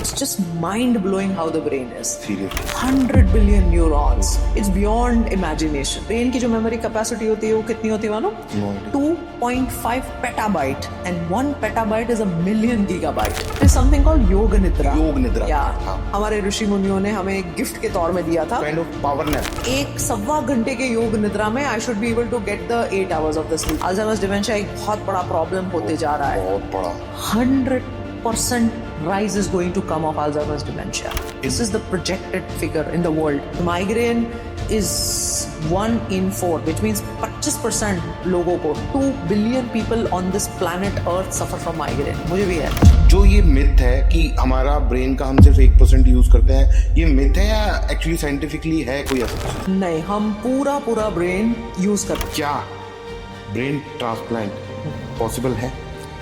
It's just mind blowing how the brain is. Seriously. 100 billion neurons. It's beyond imagination. Brain की जो memory capacity होती है वो कितनी होती है मालूम? 2.5 petabyte and 1 petabyte is a million gigabyte. There's something called योग निद्रा. योग निद्रा. हाँ. हमारे ऋषि मुनियों ने हमें एक गिफ्ट के तौर में दिया था. Kind of power nap. एक 1.25 घंटे के योग निद्रा में I should be able to get the 8 hours of the sleep. Alzheimer's dementia एक बहुत बड़ा प्रॉब्लम होते जा रहा है. बहुत बड़ा. 100% rise is going to come of Alzheimer's dementia. This is the projected figure in the world. Migraine is 1 in 4, which means 25% लोगों को 2 billion people on this planet Earth suffer from migraine. मुझे भी है. जो ये मिथ है कि हमारा ब्रेन का हम सिर्फ 1% यूज करते हैं, ये मिथ है या एक्चुअली साइंटिफिकली है कोई ऐसा? नहीं, हम पूरा ब्रेन यूज करते हैं. क्या ब्रेन ट्रांसप्लांट पॉसिबल है?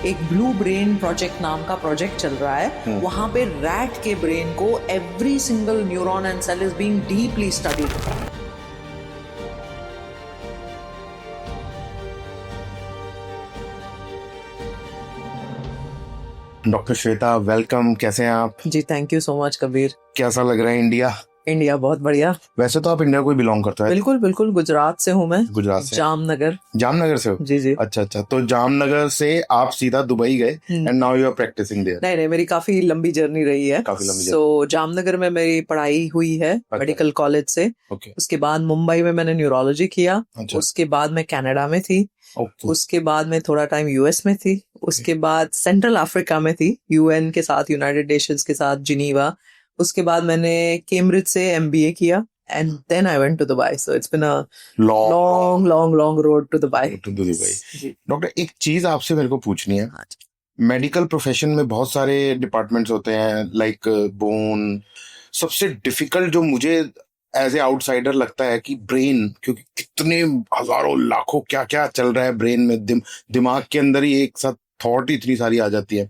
एक ब्लू ब्रेन प्रोजेक्ट नाम का प्रोजेक्ट चल रहा है. वहां पे रैट के ब्रेन को every single neuron and cell is being deeply studied. Doctor Shweta, welcome. कैसे हैं आप? जी, thank you so much Kabir. कैसा लग रहा है इंडिया? इंडिया बहुत बढ़िया. वैसे तो आप इंडिया को बिलोंग करते हैं. बिल्कुल गुजरात से हूँ मैं. गुजरात से? जामनगर से हो? जी. अच्छा. तो जामनगर से आप सीधा दुबई गए and now you are practicing there. नहीं, मेरी काफी लंबी जर्नी रही है. सो जामनगर में मेरी पढ़ाई हुई है मेडिकल कॉलेज से. उसके बाद मुंबई में मैंने न्यूरोलॉजी किया. उसके बाद मैं कनाडा में थी. उसके बाद में थोड़ा टाइम यूएस में थी. उसके बाद सेंट्रल अफ्रीका में थी, यूएन के साथ, यूनाइटेड नेशंस के साथ, जिनीवा. उसके बाद मैंने कैम्ब्रिज से एमबीए किया and then I went to Dubai. So it's been a long road to Dubai. Doctor, एक चीज आपसे मेरे को पूछनी है. मेडिकल प्रोफेशन में बहुत सारे डिपार्टमेंट्स होते हैं, लाइक बोन. सबसे डिफिकल्ट जो मुझे एज ए आउटसाइडर लगता है कि ब्रेन, क्योंकि कितने हजारों लाखों क्या क्या चल रहा है ब्रेन में. दिमाग के अंदर ही एक साथ थॉट इतनी सारी आ जाती है.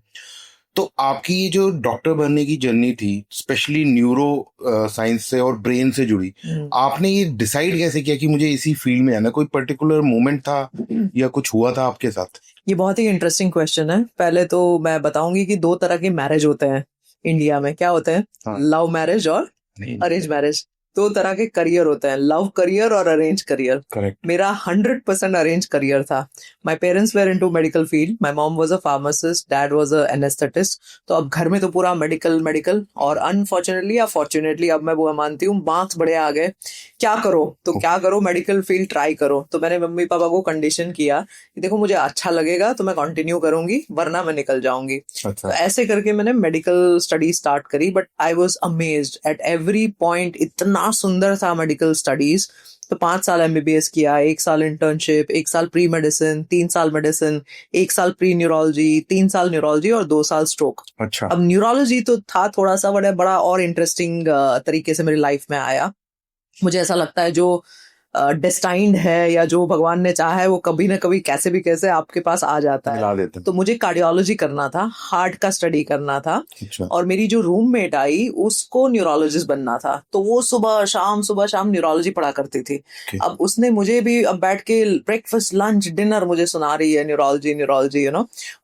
तो आपकी ये जो डॉक्टर बनने की जर्नी थी, स्पेशली न्यूरो साइंस से और ब्रेन से जुड़ी, आपने ये डिसाइड कैसे किया कि मुझे इसी फील्ड में आना? कोई पर्टिकुलर मोमेंट था या कुछ हुआ था आपके साथ? ये बहुत ही इंटरेस्टिंग क्वेश्चन है. पहले तो मैं बताऊंगी कि 2 तरह के मैरिज होते हैं इंडिया में. क्या होते हैं? लव मैरिज और अरेंज मैरिज. 2 तरह के करियर होते हैं, लव करियर और अरेंज करियर. करेक्ट. मेरा 100% अरेंज करियर था. My parents were into medical field. My mom was a pharmacist, dad was a anaesthetist. तो अब घर में तो पूरा मेडिकल और अनफॉर्चुनेटली या फॉर्चुनेटली, अब मैं वो मानती हूँ, मार्क्स बड़े आ गए. क्या करो, मेडिकल फील्ड ट्राई करो. तो मैंने मम्मी पापा को कंडीशन किया कि देखो, मुझे अच्छा लगेगा तो मैं कंटिन्यू करूंगी, वरना मैं निकल जाऊंगी. तो ऐसे करके मैंने मेडिकल स्टडी स्टार्ट करी. But I was amazed at every point. इतना सुंदर था मेडिकल स्टडीज. तो 5 साल एमबीबीएस किया, 1 साल इंटर्नशिप, 1 साल प्री मेडिसिन, 3 साल मेडिसिन, 1 साल प्री न्यूरोलॉजी, 3 साल न्यूरोलॉजी और 2 साल स्ट्रोक. अच्छा. अब न्यूरोलॉजी तो था थोड़ा सा बड़ा और इंटरेस्टिंग तरीके से मेरी लाइफ में आया. मुझे ऐसा लगता है जो डेस्टाइंड है या जो भगवान ने चाहा है वो कभी ना कभी कैसे आपके पास आ जाता है. तो मुझे कार्डियोलॉजी करना था, हार्ट का स्टडी करना था. अच्छा. और मेरी जो रूममेट आई उसको न्यूरोलॉजिस्ट बनना था. तो वो सुबह शाम न्यूरोलॉजी पढ़ा करती थी. अब उसने मुझे भी अब बैठ के ब्रेकफास्ट लंच डिनर मुझे सुना रही है न्यूरोलॉजी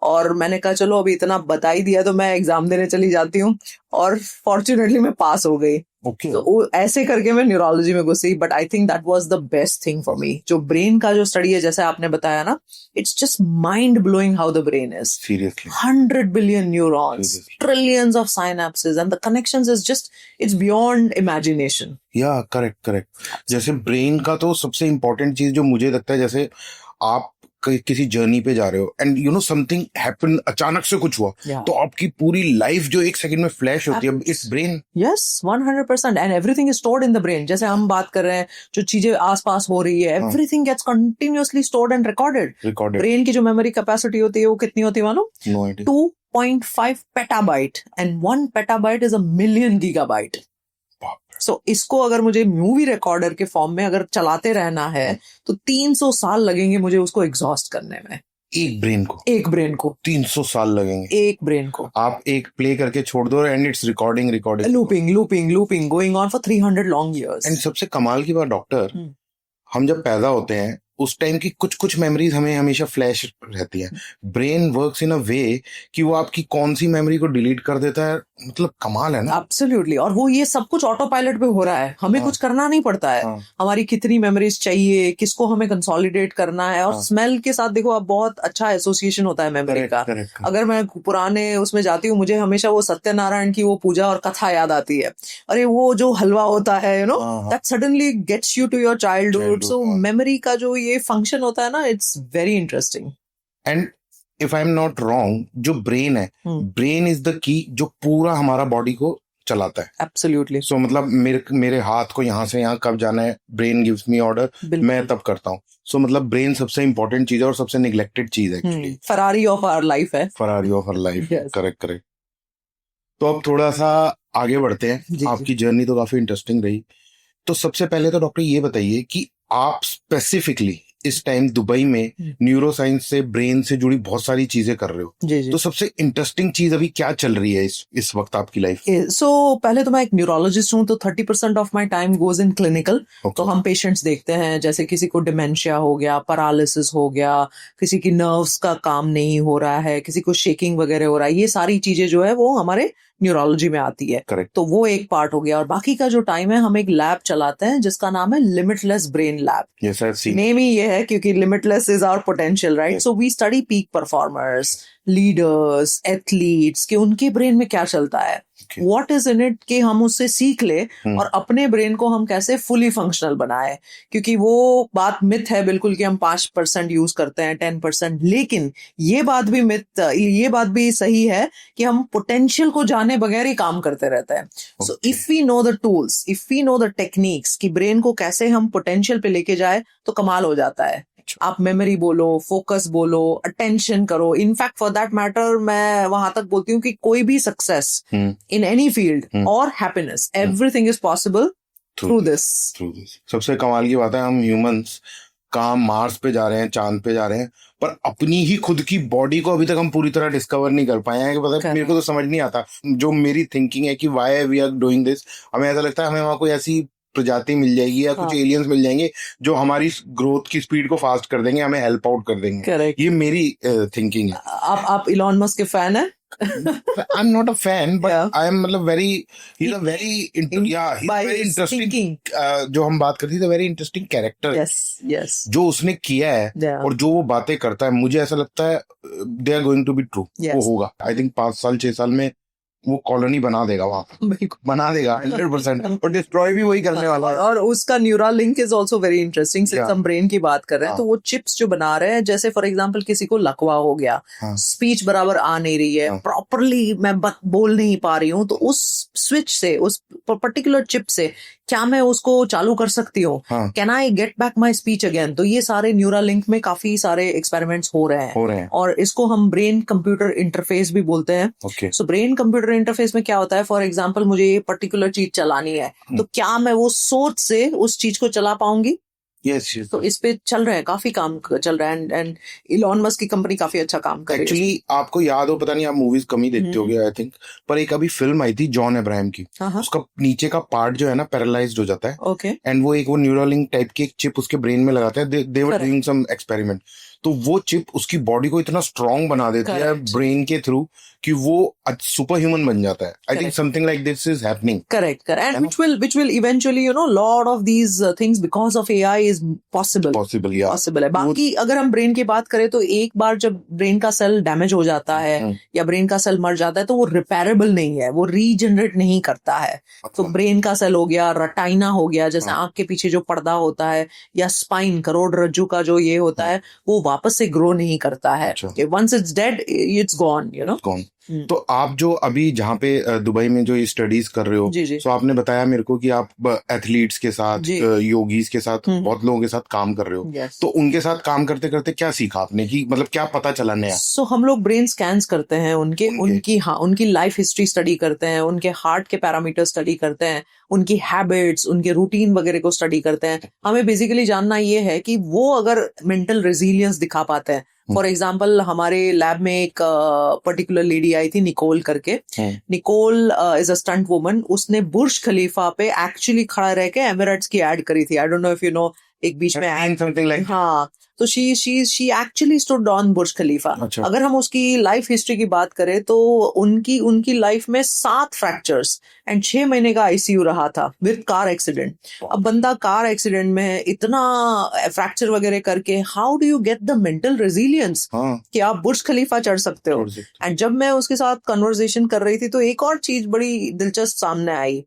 और मैंने कहा चलो अभी इतना बता ही दिया तो मैं एग्जाम देने चली जाती हूँ. और फॉर्चुनेटली मैं पास हो गई. तो ऐसे करके मैं न्यूरोलॉजी में घुसी. But I think that was the best thing for me. जो ब्रेन का जो स्टडी है, जैसे आपने बताया ना, it's just mind blowing how the brain is. Seriously. 100 billion neurons, trillions of synapses and the connections is just, it's beyond imagination. Yeah correct. जैसे brain का तो सबसे इम्पोर्टेंट चीज जो मुझे लगता है, जैसे आप किसी जर्नी पे जा रहे हो and you know something happen, अचानक से कुछ हुआ, तो आपकी पूरी लाइफ जो 1 सेकंड में फ्लैश होती है. It's brain. Yes, 100%. And everything is stored in the brain. जैसे हम बात कर रहे हैं, जो चीजें आसपास हो रही है, everything gets continuously stored and recorded. Brain की जो मेमोरी कैपेसिटी होती है वो कितनी होती है मालूम? No idea. 2.5 petabyte and 1 petabyte is a million gigabyte. So इसको अगर मुझे मूवी रिकॉर्डर के फॉर्म में अगर चलाते रहना है तो 300 साल लगेंगे मुझे उसको एग्जॉस्ट करने में. एक ब्रेन को 300 साल लगेंगे. एक ब्रेन को आप एक प्ले करके छोड़ दो and it's recording looping going on for 300 long years. And सबसे कमाल की बात डॉक्टर, हम जब पैदा होते हैं उस टाइम की कुछ कुछ मेमोरीज हमें हमेशा फ्लैश रहती हैं। ब्रेन वर्क्स इन अ वे कि वो आपकी कौन सी मेमोरी को डिलीट कर देता है, मतलब कमाल है ना। एब्सोल्युटली। और वो ये सब कुछ ऑटो पायलट पे हो रहा है, हमें हाँ कुछ करना नहीं पड़ता है। हाँ हमारी कितनी मेमोरीज चाहिए, किसको हमें कंसोलिडेट करना है। और हाँ, स्मेल के साथ देखो, अब बहुत अच्छा एसोसिएशन होता है मेमोरी करेक्ट का। करेक्ट। अगर मैं पुराने उसमें जाती हूँ, मुझे हमेशा वो सत्यनारायण की वो पूजा और कथा याद आती है। अरे वो जो हलवा होता है, हाँ हाँ, that suddenly gets you to your childhood. Childhood. So memory का जो ये फंक्शन होता है ना, it's very interesting. And if I am not wrong, जो ब्रेन है, ब्रेन इज द की जो पूरा हमारा बॉडी को चलाता है। एब्सोल्युटली। सो मतलब मेरे मेरे हाथ को यहाँ से यहाँ कब जाना है, ब्रेन गिव्स मी ऑर्डर, मैं तब करता हूँ। सो मतलब ब्रेन सबसे इंपॉर्टेंट चीज है और सबसे निग्लेक्टेड चीज है actually. Ferrari of our life है। Ferrari of her life. Yes. Correct correct. तो अब थोड़ा सा आगे बढ़ते हैं। जी, आपकी जर्नी तो काफी इंटरेस्टिंग रही। तो सबसे पहले तो डॉक्टर ये बताइए कि आप स्पेसिफिकली इस टाइम दुबई में न्यूरो साइंस से, ब्रेन से जुड़ी बहुत सारी चीजें कर रहे हो। जी जी। तो सबसे इंटरेस्टिंग चीज अभी क्या चल रही है इस वक्त आपकी लाइफ? सो पहले तो मैं एक न्यूरोलॉजिस्ट हूँ, तो 30% of my time goes in clinical. तो हम पेशेंट्स देखते हैं, जैसे किसी को डिमेंशिया हो गया, पैरालिसिस हो गया, किसी की नर्व्स का काम नहीं हो रहा है, किसी को शेकिंग वगैरह हो रहा है, ये सारी चीजें जो है वो हमारे न्यूरोलॉजी में आती है। करेक्ट। तो वो एक पार्ट हो गया। और बाकी का जो टाइम है, हम एक लैब चलाते हैं जिसका नाम है limitless brain lab. Yes I have seen. Name ही ये है क्योंकि limitless is our potential, right? So we study peak performers, leaders, athletes, कि उनके ब्रेन में क्या चलता है, व्हाट इज इन इट, कि हम उससे सीख ले और अपने ब्रेन को हम कैसे फुली फंक्शनल बनाए। क्योंकि वो बात मिथ है बिल्कुल कि हम 5% यूज करते हैं, 10%। लेकिन ये बात भी मिथ, ये बात भी सही है कि हम पोटेंशियल को जाने बगैर ही काम करते रहते हैं। So if we know the tools, if we know the techniques कि ब्रेन को कैसे हम पोटेंशियल पे लेके जाए, तो कमाल हो जाता है। आप मेमोरी बोलो, फोकस बोलो, अटेंशन करो। इनफैक्ट फॉर दैट मैटर मैं वहां तक बोलती हूँ कि कोई भी सक्सेस इन एनी फील्ड और happiness, everything is possible through this. सबसे कमाल की बात है, हम ह्यूमंस काम मार्स पे जा रहे हैं, चांद पे जा रहे हैं, पर अपनी ही खुद की बॉडी को अभी तक हम पूरी तरह डिस्कवर नहीं कर पाए हैं। कि मतलब मेरे को तो समझ नहीं आता, जो मेरी थिंकिंग है कि why we are doing this. हमें ऐसा लगता है हमें वहां कोई ऐसी प्रजाति मिल जाएगी या कुछ एलियंस मिल जाएंगे जो हमारी ग्रोथ की स्पीड को फास्ट कर देंगे, हमें हेल्प आउट कर देंगे। Correct. ये मेरी थिंकिंग है। आप इलॉन मस्क के फैन है? I'm not a fan, but Yeah. I am मतलब he's a very interesting, जो हम बात करते थे, very interesting character। Yes. जो उसने किया है Yeah. और जो वो बातें करता है, मुझे ऐसा लगता है they are going to be true। Yes. वो होगा। I think 5 साल 6 साल में वो कॉलोनी बना देगा वहां, बिल्कुल बना देगा 100%। और डिस्ट्रॉय भी वही करने वाला है। और उसका neural link is also very interesting. Since हम ब्रेन की बात कर रहे हैं, तो वो चिप्स जो बना रहे हैं, जैसे फॉर एग्जांपल किसी को लकवा हो गया, स्पीच बराबर आ नहीं रही है, प्रॉपरली मैं बोल नहीं पा रही हूँ, तो उस स्विच से, उस पर्टिकुलर चिप से क्या मैं उसको चालू कर सकती हूँ? Can I get back my speech again? तो ये सारे न्यूरल लिंक में काफी सारे एक्सपेरिमेंट्स हो रहे हैं। और इसको हम ब्रेन कंप्यूटर इंटरफेस भी बोलते हैं। सो ब्रेन कंप्यूटर इंटरफेस में क्या होता है, फॉर एग्जाम्पल मुझे ये पर्टिकुलर चीज चलानी है, तो क्या मैं वो सोच से उस चीज को चला पाऊंगी? Yes. तो इस पे चल रहे हैं, काफी काम चल रहा है। एंड इलॉन मस्क की कंपनी काफी अच्छा काम कर रही है। एक्चुअली आपको याद हो, पता नहीं आप मूवीज कम ही देखते होगे आई थिंक, पर एक अभी फिल्म आई थी जॉन अब्राहम की। उसका नीचे का पार्ट जो है ना पैरालाइज्ड हो जाता है। ओके। एंड वो न्यूरोलिंक टाइप की एक चिप उसके ब्रेन में लगाते हैं। दे वर डूइंग सम एक्सपेरिमेंट। तो वो चिप उसकी बॉडी को इतना स्ट्रांग बना देती है ब्रेन के थ्रू कि वो सुपर ह्यूमन बन जाता है। I think something like this is happening. Correct. And which will eventually, you know, lot of these things because of AI is possible। Yeah. possible है। बाकी अगर हम ब्रेन की बात करें, तो एक बार जब ब्रेन का सेल डैमेज हो जाता है या ब्रेन का सेल मर जाता है, तो वो रिपेरेबल नहीं है, वो रीजनरेट नहीं करता है। तो ब्रेन का सेल हो गया, रटाइना हो गया, जैसे आंख के पीछे जो पर्दा होता है, या स्पाइन, करोड़रज्जु का जो ये होता है, वो वापस से ग्रो नहीं करता है। Once it's dead, it's gone, you know. तो आप जो अभी जहाँ पे दुबई में जो ये स्टडीज कर रहे हो, तो आपने बताया मेरे को कि आप एथलीट्स के साथ, योगीज के साथ, बहुत लोगों के साथ काम कर रहे हो। तो उनके साथ काम करते करते क्या सीखा आपने, कि मतलब क्या पता चला नया? सो हम लोग ब्रेन स्कैन्स करते हैं उनकी लाइफ हिस्ट्री स्टडी करते हैं, उनके हार्ट के पैरामीटर स्टडी करते हैं, उनकी हैबिट्स, उनके रूटीन वगैरह को स्टडी करते हैं। हमें बेसिकली जानना ये है कि वो अगर मेंटल रेजिलियंस दिखा पाते हैं। फॉर एग्जाम्पल हमारे लैब में एक पर्टिकुलर लेडी आई थी, निकोल करके। Nicole is a stunt woman. उसने बुर्ज खलीफा पे एक्चुअली खड़ा रह के एमिरेट्स की एड करी थी। I don't know if you know एक बीच में समथिंग लाइक, हाँ, तो शी एक्चुअली स्टूड ऑन बुर्ज खलीफा। अच्छा। अगर हम उसकी लाइफ हिस्ट्री की बात करें तो उनकी उनकी लाइफ में 7 फ्रैक्चर्स एंड 6 महीने का आईसीयू रहा था विद कार एक्सीडेंट। अब बंदा कार एक्सीडेंट में है, इतना फ्रैक्चर वगैरह करके, how do you get the mental resilience हाँ, कि आप बुर्ज खलीफा चढ़ सकते हो। एंड जब मैं उसके साथ कन्वर्सेशन कर रही थी तो एक और चीज बड़ी दिलचस्प सामने आई।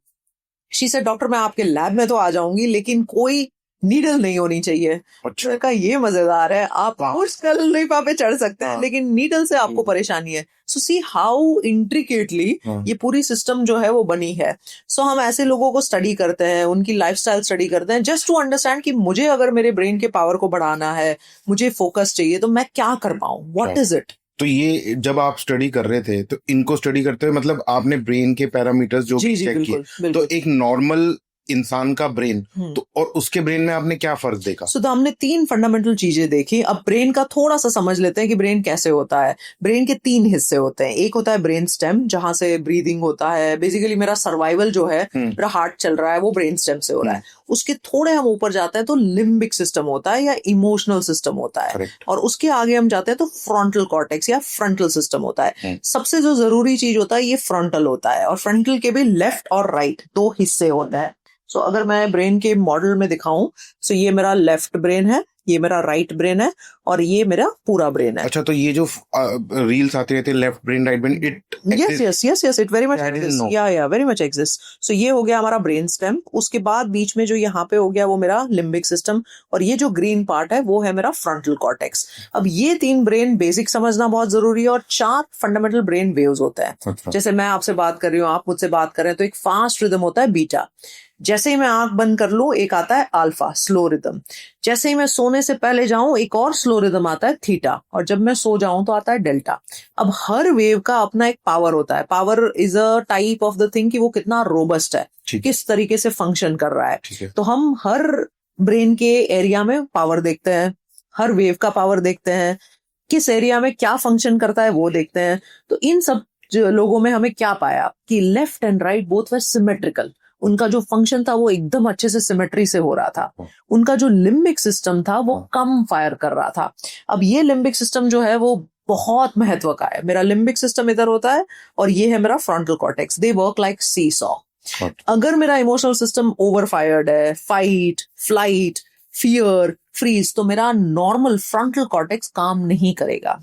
शी से डॉक्टर मैं आपके लैब में तो आ जाऊंगी लेकिन कोई नीडल नहीं होनी चाहिए। अच्छा, मैंने कहा ये मजेदार है, आप बुर्ज खलीफा पे चढ़ सकते हैं हाँ। लेकिन नीडल से आपको परेशानी है। सो सी हाउ इंट्रिकेटली ये पूरी सिस्टम जो है वो बनी है। सो हम ऐसे लोगों को स्टडी करते हैं, उनकी लाइफस्टाइल स्टडी करते हैं जस्ट टू अंडरस्टैंड कि मुझे अगर मेरे ब्रेन के पावर को बढ़ाना है, मुझे फोकस चाहिए, तो मैं क्या कर पाऊं, व्हाट इज इट। तो ये जब आप स्टडी कर रहे थे तो इनको स्टडी करते हुए मतलब आपने ब्रेन के पैरामीटर्स जो जी जी चेक किए, बिल्कुल तो बिल्कुल। एक नॉर्मल इंसान का ब्रेन तो और उसके ब्रेन में आपने क्या फर्क देखा? तो हमने 3 फंडामेंटल चीजें देखी। अब ब्रेन का थोड़ा सा समझ लेते हैं कि ब्रेन कैसे होता है। ब्रेन के 3 हिस्से होते हैं। एक होता है ब्रेन स्टेम, जहां से ब्रीदिंग होता है। बेसिकली मेरा सर्वाइवल जो है, मेरा हार्ट चल रहा है, वो ब्रेन स्टेम से हो रहा है। उसके थोड़े हम ऊपर जाते हैं तो लिम्बिक सिस्टम होता है या इमोशनल सिस्टम होता है। Correct. और उसके आगे हम जाते हैं तो फ्रंटल कॉर्टेक्स या फ्रंटल सिस्टम होता है। सबसे जो जरूरी चीज होता है ये फ्रंटल होता है। और फ्रंटल के भी लेफ्ट और राइट 2 हिस्से होते हैं। सो अगर मैं ब्रेन के मॉडल में दिखाऊं, सो ये मेरा लेफ्ट ब्रेन है, ये मेरा राइट ब्रेन है और ये मेरा पूरा ब्रेन है। अच्छा, तो ये जो रील्स आते रहते हैं left brain right brain, yes it very much exist, या वेरी मच एग्जिस्ट। सो ये हो गया हमारा ब्रेन स्टेम। उसके बाद बीच में जो यहाँ पे हो गया वो मेरा लिम्बिक सिस्टम, और ये जो ग्रीन पार्ट है वो है मेरा फ्रंटल कॉर्टेक्स। अब ये 3 ब्रेन बेसिक समझना बहुत जरूरी है। और 4 फंडामेंटल ब्रेन वेव्स होते हैं। जैसे मैं आपसे बात कर रही हूँ, आप मुझसे बात कर रहे हैं, तो एक फास्ट रिदम होता है बीटा। जैसे ही मैं आंख बंद कर लूं एक आता है अल्फा, स्लो रिदम। जैसे ही मैं सोने से पहले जाऊं एक और स्लो रिदम आता है थीटा, और जब मैं सो जाऊं तो आता है डेल्टा। अब हर वेव का अपना एक पावर होता है। Power is a type of the thing कि वो कितना रोबस्ट है, किस तरीके से फंक्शन कर रहा है। तो हम हर ब्रेन के एरिया में पावर देखते हैं, हर वेव का पावर देखते हैं, किस एरिया में क्या फंक्शन करता है वो देखते हैं। तो इन सब लोगों में हमें क्या पाया कि left and right both were symmetrical. उनका जो फंक्शन था वो एकदम अच्छे से सिमेट्री से हो रहा था। उनका जो लिम्बिक सिस्टम था वो कम फायर कर रहा था। अब ये लिम्बिक सिस्टम जो है वो बहुत महत्व का है। मेरा लिम्बिक सिस्टम इधर होता है और ये है मेरा frontal cortex. They work like seesaw. अगर मेरा इमोशनल सिस्टम ओवर फायर्ड है, फाइट, फ्लाइट, फियर, फ्रीज, तो मेरा नॉर्मल फ्रंटल कॉर्टेक्स काम नहीं करेगा।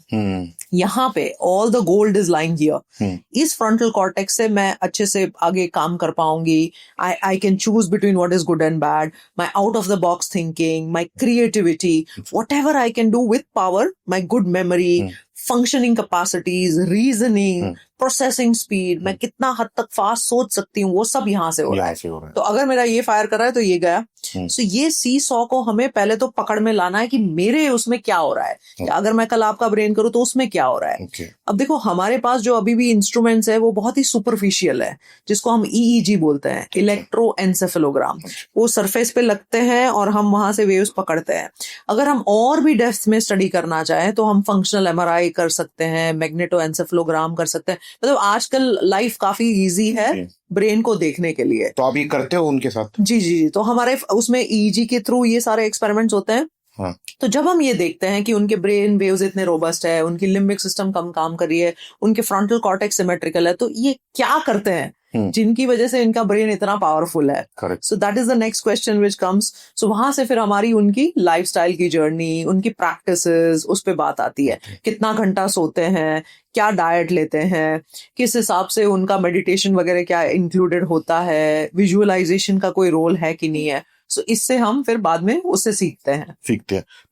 यहाँ पे all the gold is lying here. इस फ्रंटल कॉर्टेक्स से मैं अच्छे से आगे काम कर पाऊंगी। I can choose between what is good and bad, my out of the box thinking, my creativity, what ever I can do with power, my good memory, functioning capacities, reasoning, processing speed, मैं कितना हद तक fast सोच सकती हूँ, वो सब यहाँ से हो रहा है। तो अगर मेरा ये फायर कर रहा है तो ये गया। सो ये सी सॉ को हमें पहले तो पकड़ में लाना है कि मेरे उसमें क्या हो रहा है। अगर मैं कल आपका ब्रेन करूँ तो उसमें क्या हो रहा है। अब देखो हमारे पास जो अभी भी इंस्ट्रूमेंट्स है वो बहुत ही सुपरफिशियल है, जिसको हम EEG बोलते हैं, इलेक्ट्रोएन्सेफेलोग्राम। वो सरफेस पे लगते हैं और हम वहां से वेव्स पकड़ते हैं। अगर हम और भी डेप्थ में स्टडी करना चाहें तो हम फंक्शनल MRI कर सकते हैं, मैग्नेटोएन्सेफेलोग्राम कर सकते हैं। मतलब आजकल लाइफ काफी इजी है ब्रेन को देखने के लिए। तो आप ये करते हो उनके साथ? जी जी जी। तो हमारे उसमें EEG के थ्रू ये सारे एक्सपेरिमेंट्स होते हैं। हाँ। तो जब हम ये देखते हैं कि उनके ब्रेन वेव्स इतने रोबस्ट है, उनकी लिम्बिक सिस्टम कम काम कर रही है, उनके फ्रंटल कॉर्टेक्स सिमेट्रिकल है, तो ये क्या करते हैं जिनकी वजह से इनका ब्रेन इतना पावरफुल है। So that is the next question which comes. So वहां से फिर हमारी उनकी लाइफस्टाइल की जर्नी, उनकी प्रैक्टिसेस, उस पे बात आती है। कितना घंटा सोते हैं, क्या डाइट लेते हैं, किस हिसाब से उनका मेडिटेशन वगैरह क्या इंक्लूडेड होता है, विजुअलाइजेशन का कोई रोल है कि नहीं है। सो इससे हम फिर बाद में उससे सीखते हैं।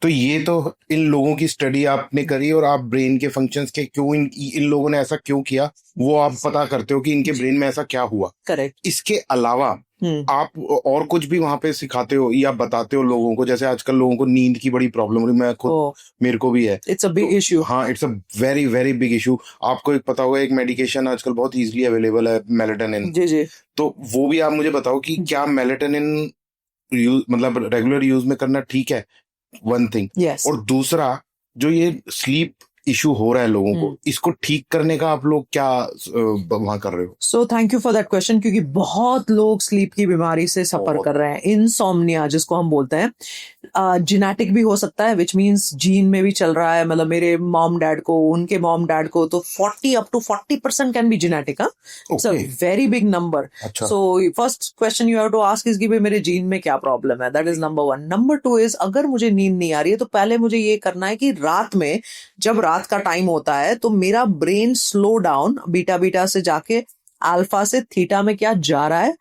तो ये तो इन लोगों की स्टडी आपने करी और आप ब्रेन के फंक्शंस के क्यों इन लोगों ने ऐसा क्यों किया वो आप पता करते हो कि इनके ब्रेन में ऐसा क्या हुआ। करेक्ट। इसके अलावा आप और कुछ भी वहां पे सिखाते हो या बताते हो लोगों को? जैसे आजकल लोगों को नींद की बड़ी प्रॉब्लम हो रही, मैं खुद मेरे को भी है। It's a big issue. हाँ, it's a very very big issue. आपको एक पता होगा एक मेडिकेशन आजकल बहुत इजीली अवेलेबल है, मेलेटोनिन। जी जी। तो वो भी आप मुझे बताओ कि क्या मेलेटोनिन मतलब रेगुलर यूज में करना ठीक है, वन थिंग। yes. और दूसरा जो ये स्लीप इशू हो रहा है लोगों को, इसको ठीक करने का आप लोग क्या वहां कर रहे हो? So thank you for that question, क्योंकि बहुत लोग स्लीप की बीमारी से सफर कर रहे हैं, इंसोम्निया जिसको हम बोलते हैं। जेनेटिक भी हो सकता है, विच मीन्स जीन में भी चल रहा है, मतलब मेरे मॉम डैड को, उनके मॉम डैड को, तो 40% can be genetic. It's a very big number. So first question you have to ask is कि भाई मेरे जीन में क्या प्रॉब्लम है, that is number 1। Number 2 is अगर मुझे नींद नहीं आ रही है तो पहले मुझे ये करना है कि रात में, जब रात का टाइम होता है तो मेरा brain slow down, beta beta से जाके अल्फा से थीटा में क्या जा रहा है।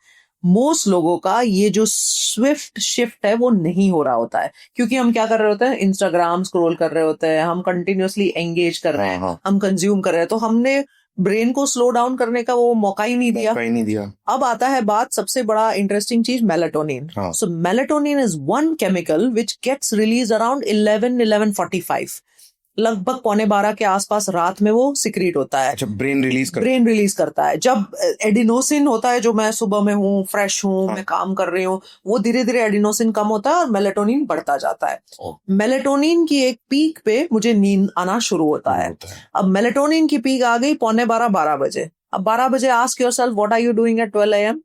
मोस्ट लोगों का ये जो स्विफ्ट शिफ्ट है वो नहीं हो रहा होता है, क्योंकि हम क्या कर रहे होते हैं, इंस्टाग्राम स्क्रॉल कर रहे होते हैं, हम कंटिन्यूअसली एंगेज कर रहे हैं, हम कंज्यूम कर रहे हैं, तो हमने ब्रेन को स्लो डाउन करने का वो मौका ही नहीं दिया। अब आता है बात सबसे बड़ा इंटरेस्टिंग चीज, melatonin. So melatonin is one chemical which gets release around 11:45, लगभग 11:15 के आसपास रात में वो सिक्रीट होता है। अच्छा, ब्रेन रिलीज करता है। जब एडिनोसिन होता है, जो मैं सुबह में हूँ, फ्रेश हूँ, मैं काम कर रही हूँ, वो धीरे धीरे एडिनोसिन कम होता है और मेलेटोनिन बढ़ता जाता है। मेलेटोनिन की एक पीक पे मुझे नींद आना शुरू होता है। अब मेलेटोनिन की पीक आ गई 11:45-12 बजे। अब 12 बजे ask yourself, what are you doing at 12 AM?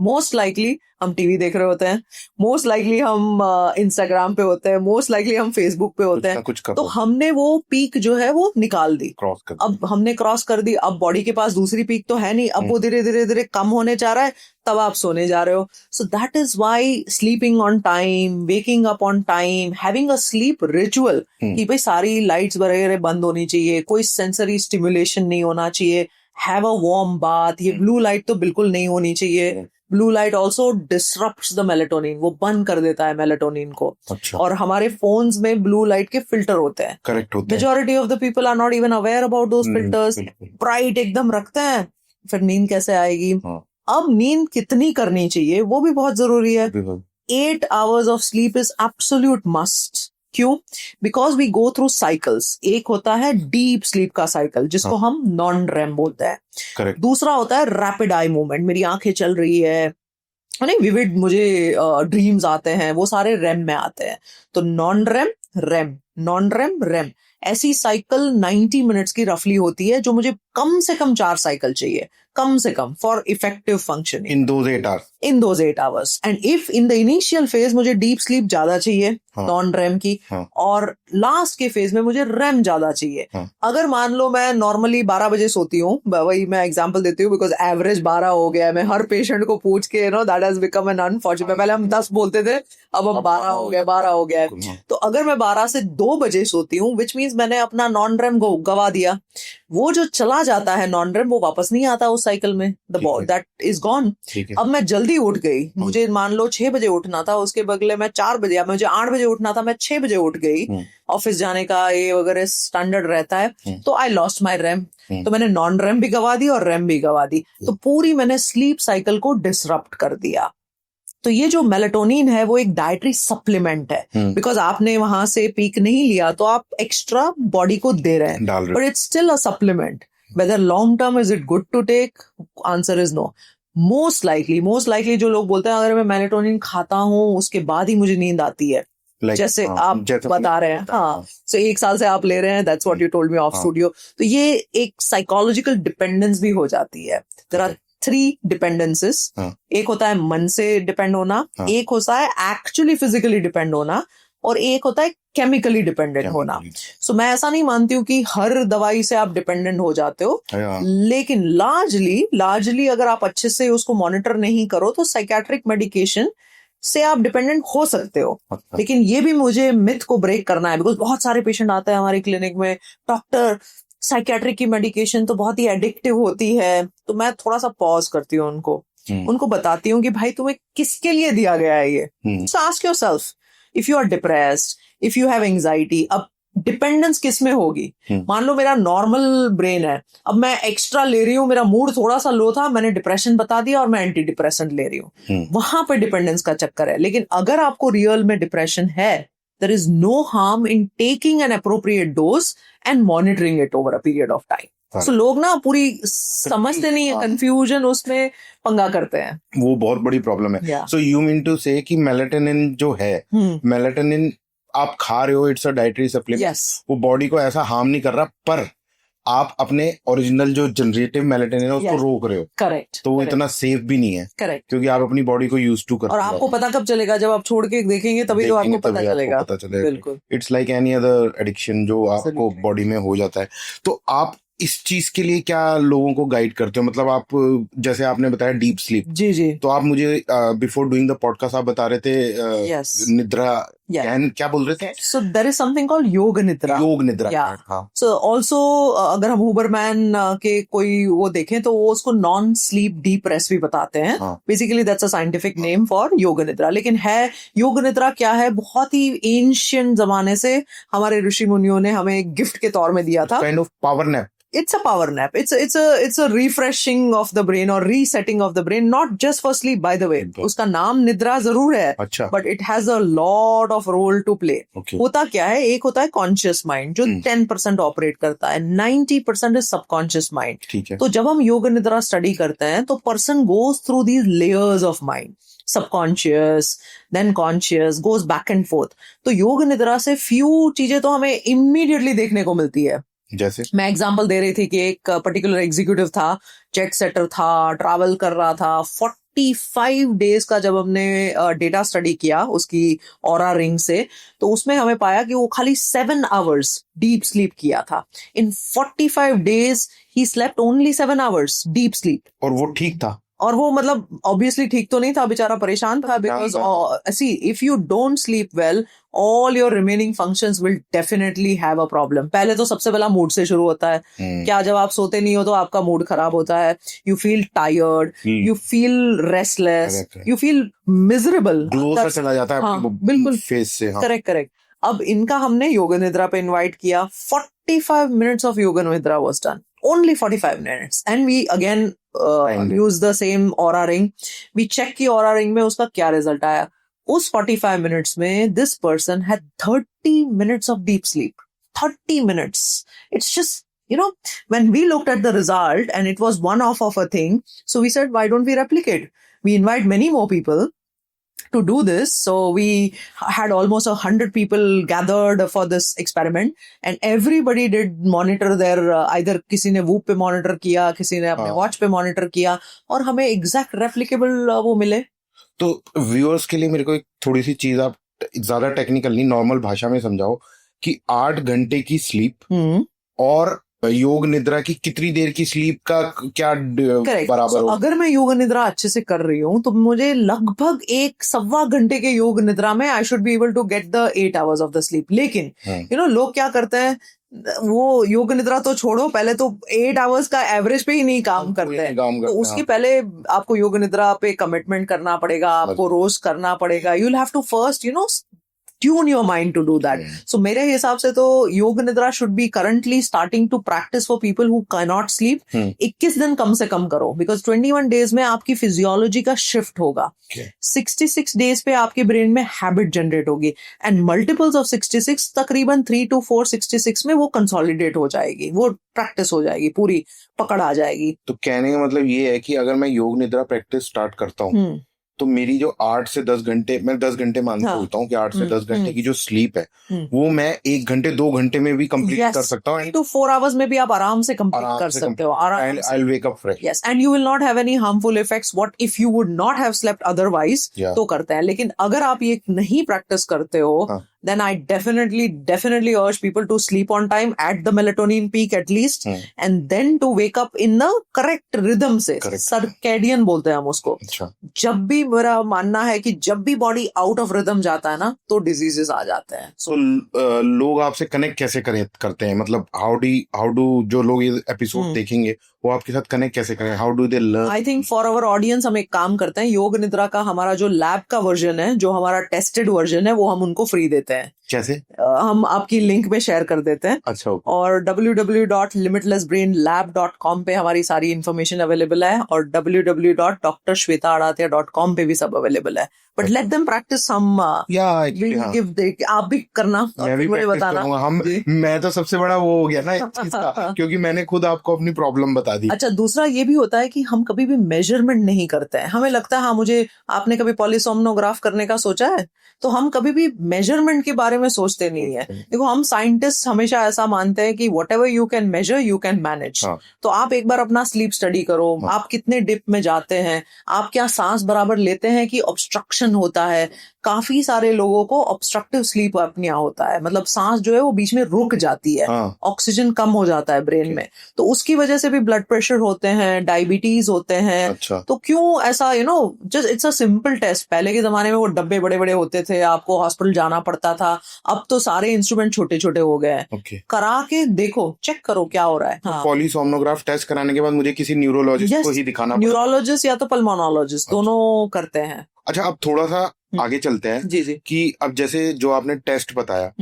Most likely हम टीवी देख रहे होते हैं, मोस्ट लाइकली हम इंस्टाग्राम पे होते हैं, मोस्ट लाइकली हम फेसबुक पे होते हैं। तो हमने वो पीक जो है वो निकाल दी, अब हमने क्रॉस कर दी। अब बॉडी के पास दूसरी पीक तो है नहीं, अब वो धीरे धीरे धीरे कम होने जा रहा है, तब आप सोने जा रहे हो। So that is why sleeping on time, waking up on time, having a sleep ritual, कि भाई सारी लाइट्स वगैरह बंद होनी चाहिए, कोई सेंसरी स्टिमुलेशन नहीं होना चाहिए, हैव अ वार्म बाथ, ये ब्लू लाइट तो बिल्कुल नहीं होनी चाहिए। Blue light also disrupts the melatonin, वो बंद कर देता है मेलेटोनिन को। अच्छा। और हमारे फोन्स में ब्लू लाइट के फिल्टर होते हैं, करेक्ट होते हैं। Majority of the people are not even aware about those filters, bright एकदम रखते हैं, फिर नींद कैसे आएगी? अब नींद कितनी करनी चाहिए वो भी बहुत जरूरी है। 8 hours of sleep is absolute must. क्यों? Because we go through cycles. एक होता है डीप स्लीप का साइकिल, जिसको हम नॉन रेम बोलते हैं। Correct. दूसरा होता है रैपिड आई मूवमेंट, मेरी आंखें चल रही है, नहीं विविड मुझे ड्रीम्स आते हैं, वो सारे रेम में आते हैं। तो non REM, REM, non REM, REM, ऐसी साइकिल 90 मिनट्स की रफली होती है, जो मुझे कम से कम 4 साइकिल चाहिए, कम से कम, for effective functioning in those 8 hours। And if in the initial phase मुझे डीप स्लीप ज्यादा चाहिए, नॉन रेम की, और लास्ट के फेज में मुझे रेम ज्यादा चाहिए। अगर मान लो मैं नॉर्मली 12 बजे सोती हूँ, वही मैं एग्जांपल देती हूँ बिकॉज एवरेज 12 हो गया है, मैं हर पेशेंट को पूछ के, that has become an unfortunate. पहले हम 10 बोलते थे, अब हम 12 हो गया है। तो अगर मैं 12 से 2 बजे सोती हूँ, विच मीन्स मैंने अपना नॉन रेम गवा दिया। वो जो चला जाता है नॉन रेम, वो वापस नहीं आता उस साइकिल में, दैट इज गॉन। अब मैं जल्दी उठ गई, मुझे मान लो 6 बजे उठना था, उसके बदले मैं 4 बजे, अब मुझे 8 बजे उठना था, मैं 6 बजे उठ गई, ऑफिस जाने का ये वगैरह स्टैंडर्ड रहता है, तो आई लॉस्ट माई रेम। तो मैंने नॉन रेम भी गवा दी और रेम भी गवा दी, तो पूरी मैंने स्लीप साइकिल को डिसरप्ट कर दिया। तो ये जो मेलेटोनिन है वो एक डाइटरी सप्लीमेंट है, बिकॉज आपने वहां से पीक नहीं लिया, तो आप एक्स्ट्रा बॉडी को दे रहे हैं, but it's still a supplement. Whether long term is it good to take? Answer is no. Most likely जो लोग बोलते हैं अगर मैं मेलेटोनिन खाता हूँ उसके बाद ही मुझे नींद आती है, जैसे आप बता रहे हैं, हाँ, सो 1 साल से आप ले रहे हैं, that's what you told me off studio. तो ये एक साइकोलॉजिकल डिपेंडेंस भी हो जाती है। There are 3 dependences. एक होता है मन से डिपेंड होना, एक होता है एक्चुअली फिजिकली डिपेंड होना, और एक होता है केमिकली डिपेंडेंट होना। सो मैं ऐसा नहीं मानती हूँ कि हर दवाई से आप डिपेंडेंट हो जाते हो, लेकिन लार्जली अगर आप अच्छे से उसको मॉनिटर नहीं करो तो साइकेट्रिक मेडिकेशन से आप डिपेंडेंट हो सकते हो। लेकिन ये भी मुझे मिथ को ब्रेक करना है, बिकॉज बहुत सारे पेशेंट आते हैं हमारे क्लिनिक में, डॉक्टर साइकेट्रिक की मेडिकेशन तो बहुत ही एडिक्टिव होती है। तो मैं थोड़ा सा पॉज करती हूँ, उनको बताती हूँ कि भाई तुम्हें किसके लिए दिया गया है ये। So ask yourself, if you are depressed, if you have anxiety, अब डिपेंडेंस किस में होगी? मान लो मेरा नॉर्मल ब्रेन है, अब मैं एक्स्ट्रा ले रही हूँ, मेरा मूड थोड़ा सा लो था, मैंने डिप्रेशन बता दिया और मैं एंटी डिप्रेसेंट ले रही हूँ, वहां पे डिपेंडेंस का चक्कर है। लेकिन अगर आपको रियल में डिप्रेशन है, there is no harm in taking an appropriate dose and monitoring it over a period of time. So लोग ना पूरी समझते नहीं है, कंफ्यूजन उसमें पंगा करते हैं, वो बहुत बड़ी प्रॉब्लम है। So you mean to say कि मेलेटोनिन जो है, मेलेटोनिन आप खा रहे हो, it's a dietary supplement, yes, वो बॉडी को ऐसा हार्म नहीं कर रहा, पर आप अपने ओरिजिनल जो जनरेटिव मेलेटोनिन है उसको Yes. रोक रहे हो, करेक्ट, तो वो इतना सेफ भी नहीं है, करेक्ट। क्योंकि आप अपनी बॉडी को यूज टू कर और आपको पता कब चलेगा, जब आप छोड़ के देखेंगे तभी तो आपको पता चलेगा। बिल्कुल, it's like any other addiction जो आपको Absolutely. बॉडी में हो जाता है। तो आप इस चीज के लिए क्या लोगों को गाइड करते हो? मतलब आप, जैसे आपने बताया डीप स्लीप, जी जी, तो आप मुझे बिफोर डूइंग द पॉडकास्ट आप बता रहे थे यस, निद्रा, Yeah. क्या बोल रहे थे? So there is something called yoga nidra. योग निद्रा। Yeah. हाँ, सो ऑल्सो अगर हम हुबरमैन के कोई वो देखें तो वो उसको नॉन स्लीप डीप रेस्ट भी बताते हैं। हाँ। Basically that's a scientific name for योग निद्रा। लेकिन है योग निद्रा क्या है, बहुत ही एंशियंट जमाने से हमारे ऋषि मुनियों ने हमें एक गिफ्ट के तौर में दिया था। Kind of power nap. It's a power nap. It's a refreshing of the brain or resetting of the brain, not just for sleep, by the way. उसका नाम निद्रा जरूर है, अच्छा, but it has a lot of role to play. Okay. होता क्या है, एक होता है कॉन्शियस माइंड जो 10% ऑपरेट करता है, 90% इज सबकॉन्शियस माइंड। ठीक है। तो जब हम योग निद्रा स्टडी करते हैं तो person goes through these layers of mind, subconscious then conscious, goes back and forth. तो योग निद्रा से फ्यू चीजें तो हमें इमीडिएटली देखने को मिलती है। जैसे मैं एग्जांपल दे रही थी कि एक पर्टिकुलर एग्जीक्यूटिव था, जेट सेटर था, ट्रैवल कर रहा था, 45 डेज का जब हमने डेटा स्टडी किया उसकी ऑरा रिंग से, तो उसमें हमें पाया कि वो खाली 7 आवर्स डीप स्लीप किया था। इन 45 days he slept only 7 hours deep sleep. और वो ठीक था? और वो मतलब ऑब्वियसली ठीक तो नहीं था, बेचारा परेशान था, because see if you don't sleep well all your remaining functions will definitely have a problem. पहले तो सबसे पहला मूड से शुरू होता है। क्या जब आप सोते नहीं हो तो आपका मूड खराब होता है, you feel tired, you feel restless, you feel miserable, glow सा चला जाता है हाँ, बिल्कुल फेस से। हाँ। करेक्ट। अब इनका हमने योग निद्रा पे इनवाइट किया, 45 मिनट्स ऑफ योग निद्रा was done, only 45 minutes, and we again use the same aura ring. We check कि aura ring में उसका क्या रिजल्ट आया। उस 45 minutes में this person had 30 minutes of deep sleep. 30 minutes. It's just, you know, when we looked at the result and it was one off of a thing, so we said, why don't we replicate? We invite many more people to do this. So we had almost 100 people gathered for this experiment, and everybody did monitor their either किसी ने Whoop पे monitor किया, किसी ने अपने watch पे monitor किया, और हमें exact replicable वो मिले। तो व्यूअर्स के लिए मेरे को एक थोड़ी सी चीज आप ज्यादा टेक्निकल नहीं, नॉर्मल भाषा में समझाओ कि 8 घंटे की स्लीप और योग निद्रा की कितनी देर की स्लीप का क्या बराबर हो? अगर मैं योग निद्रा अच्छे से कर रही हूँ तो मुझे लगभग 1-1.25 घंटे के योग निद्रा में I should be able to get the 8 hours of the sleep. लेकिन यू नो लोग क्या करते हैं, वो योग निद्रा तो छोड़ो, पहले तो 8 आवर्स का एवरेज पे ही नहीं काम करते हैं, तो उसके पहले आपको योग निद्रा पे कमिटमेंट करना पड़ेगा, आपको रोज करना पड़ेगा। You will have to first, you know, tune your mind to do that. So मेरे हिसाब से तो योग निद्रा should be currently starting to practice for people who cannot sleep. 21 दिन कम से कम करो, because 21 days में आपकी फिजियोलॉजी का शिफ्ट होगा। 66 days पे आपके ब्रेन में हैबिट जनरेट होगी, एंड मल्टीपल्स ऑफ 66 तकरीबन 3 to 4 66 में वो कंसोलिडेट हो जाएगी, वो प्रैक्टिस हो जाएगी, पूरी पकड़ आ जाएगी। तो कहने का मतलब ये है कि अगर मैं योग निद्रा प्रैक्टिस स्टार्ट करता हूँ तो मेरी जो 8 से 10 घंटे, मैं 10 घंटे मानता हूँ कि 8 से 10 घंटे की जो स्लीप है वो मैं 1 घंटे 2 घंटे में भी कंप्लीट कर सकता हूँ। 2 to 4 आवर्स में भी आप आराम से कंप्लीट कर सकते हो। I'll wake up fresh. Yes, and you will not have any harmful effects what if you would not have slept otherwise. तो करते हैं। लेकिन अगर आप ये नहीं प्रैक्टिस करते हो, then I definitely urge people to sleep on time at the melatonin peak at least, and then to wake up in the correct rhythm से, circadian बोलते हैं हम उसको। जब भी मेरा मानना है कि जब भी बॉडी आउट ऑफ रिदम जाता है ना तो डिजीजेस आ जाते हैं। So, लोग आपसे कनेक्ट कैसे करते हैं? मतलब हाउ डू जो लोग ये एपिसोड देखेंगे वो आपके साथ कनेक्ट कैसे करें? How do they learn? I think for our audience हम एक काम करते हैं, योग निद्रा का हमारा जो लैब का वर्जन है, जो हमारा टेस्टेड वर्जन है, वो हम उनको फ्री देते हैं। कैसे? हम आपकी लिंक में शेयर कर देते हैं। अच्छा। और www.limitlessbrainlab.com पे हमारी सारी इन्फॉर्मेशन अवेलेबल है, और www.drshwetaadatia.com पे भी सब अवेलेबल है। बट लेट देम प्रैक्टिस सम, आप भी करना, मैं भी मुझे बताना। मैं तो सबसे बड़ा वो हो गया ना इस चीज का, क्योंकि मैंने खुद आपको अपनी प्रॉब्लम बता दी। अच्छा, दूसरा ये भी होता है कि हम कभी भी मेजरमेंट नहीं करते हैं। हमें लगता है हाँ मुझे, आपने कभी पॉलीसोमनोग्राफ करने का सोचा है? तो हम कभी भी मेजरमेंट के बारे बारे में सोचते नहीं है। देखो हम साइंटिस्ट हमेशा ऐसा मानते हैं कि whatever you can measure you can manage. तो आप एक बार अपना स्लीप स्टडी करो, आप कितने डिप में जाते हैं, आप क्या सांस बराबर लेते हैं कि ऑब्स्ट्रक्शन होता है। काफी सारे लोगों को ऑब्स्ट्रक्टिव स्लीप अपनिया होता है, मतलब सांस जो है वो बीच में रुक जाती है, ऑक्सीजन कम हो जाता है ब्रेन में, तो उसकी वजह से भी ब्लड प्रेशर होते हैं, डायबिटीज होते हैं। अच्छा। तो क्यों ऐसा just it's a simple test. पहले के जमाने में वो डब्बे बड़े बड़े होते थे, आपको हॉस्पिटल जाना पड़ता था, अब तो सारे इंस्ट्रूमेंट छोटे छोटे हो गए हैं। करा के देखो, चेक करो क्या हो रहा है। हाँ। पॉलीसोमनोग्राफ टेस्ट कराने के बाद मुझे किसी न्यूरोलॉजिस्ट को ही दिखाना पड़ेगा? न्यूरोलॉजिस्ट या तो पल्मोनोलॉजिस्ट, दोनों करते हैं। अच्छा, अब थोड़ा सा आगे चलते हैं। जी जी। कि अब जैसे जो आपने टेस्ट बताया,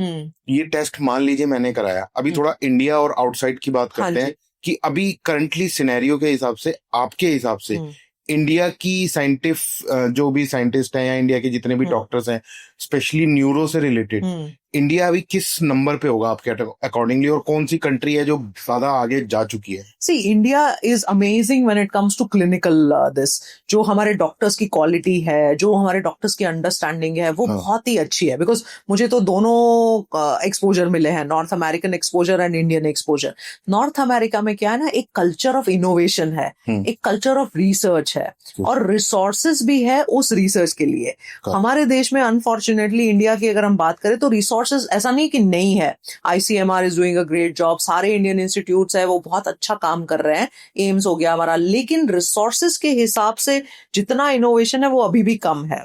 ये टेस्ट मान लीजिए मैंने कराया, अभी थोड़ा इंडिया और आउटसाइड की बात करते हैं कि अभी करंटली सिनेरियो के हिसाब से, आपके हिसाब से इंडिया की जो भी साइंटिस्ट हैं या इंडिया के जितने भी डॉक्टर्स हैं, स्पेशली न्यूरो से रिलेटेड, इंडिया अभी किस नंबर पे होगा आपके अकॉर्डिंगली, और कौन सी कंट्री है जो ज्यादा आगे जा चुकी है? See, India is amazing when it comes to clinical this. जो हमारे डॉक्टर्स की क्वालिटी है, जो हमारे डॉक्टर्स की अंडरस्टैंडिंग है, वो बहुत ही अच्छी है। बिकॉज मुझे तो दोनों एक्सपोजर मिले हैं, north American exposure and Indian exposure. North America में क्या है ना, एक कल्चर ऑफ इनोवेशन है, एक कल्चर ऑफ रिसर्च है, और रिसोर्सेज भी है उस रिसर्च के लिए। हमारे देश में अनफॉर्चुनेटली, इंडिया की अगर हम बात करें तो रिसोर्सेज ऐसा नहीं कि नहीं है। ICMR is doing a great job, सारे इंडियन इंस्टीट्यूट्स है वो बहुत अच्छा काम कर रहे हैं, एम्स हो गया हमारा, लेकिन रिसोर्सेज के हिसाब से जितना इनोवेशन है वो अभी भी कम है।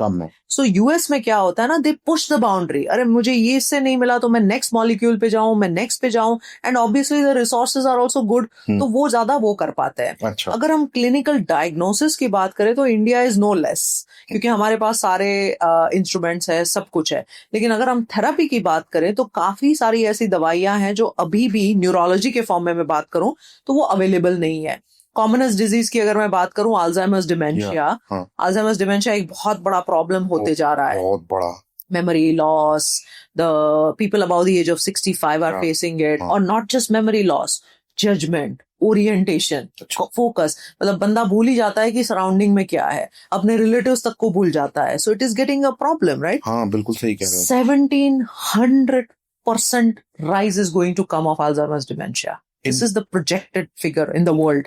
सो यूएस में क्या होता है ना, दे पुश द बाउंड्री। अरे मुझे ये इससे नहीं मिला तो मैं नेक्स्ट मॉलिक्यूल पे जाऊं, मैं नेक्स्ट पे जाऊं, and obviously the resources are also good, तो वो ज्यादा वो कर पाते हैं। अच्छा। अगर हम क्लिनिकल डायग्नोसिस की बात करें तो इंडिया इज नो लेस, क्योंकि हमारे पास सारे इंस्ट्रूमेंट्स है, सब कुछ है। लेकिन अगर हम थेरेपी की बात करें तो काफी सारी ऐसी दवाइयां हैं जो अभी भी न्यूरोलॉजी के फॉर्म में मैं बात करूं तो वो अवेलेबल नहीं है। कॉमनेस्ट डिजीज की अगर मैं बात करूं, अल्जाइमर्स डिमेंशिया, अल्जाइमर्स डिमेंशिया एक बहुत बड़ा प्रॉब्लम होते जा रहा है, बहुत बड़ा। memory loss, the people above the age of 65 are facing it, or not just memory loss, judgment, orientation, focus, मतलब बंदा भूल ही जाता है कि सराउंडिंग में क्या है, अपने रिलेटिव्स तक को भूल जाता है। so it is getting a problem, right? हाँ, बिल्कुल सही कह रहे हो। 1700% rise is going to come of Alzheimer's dementia. This is the projected figure in the world.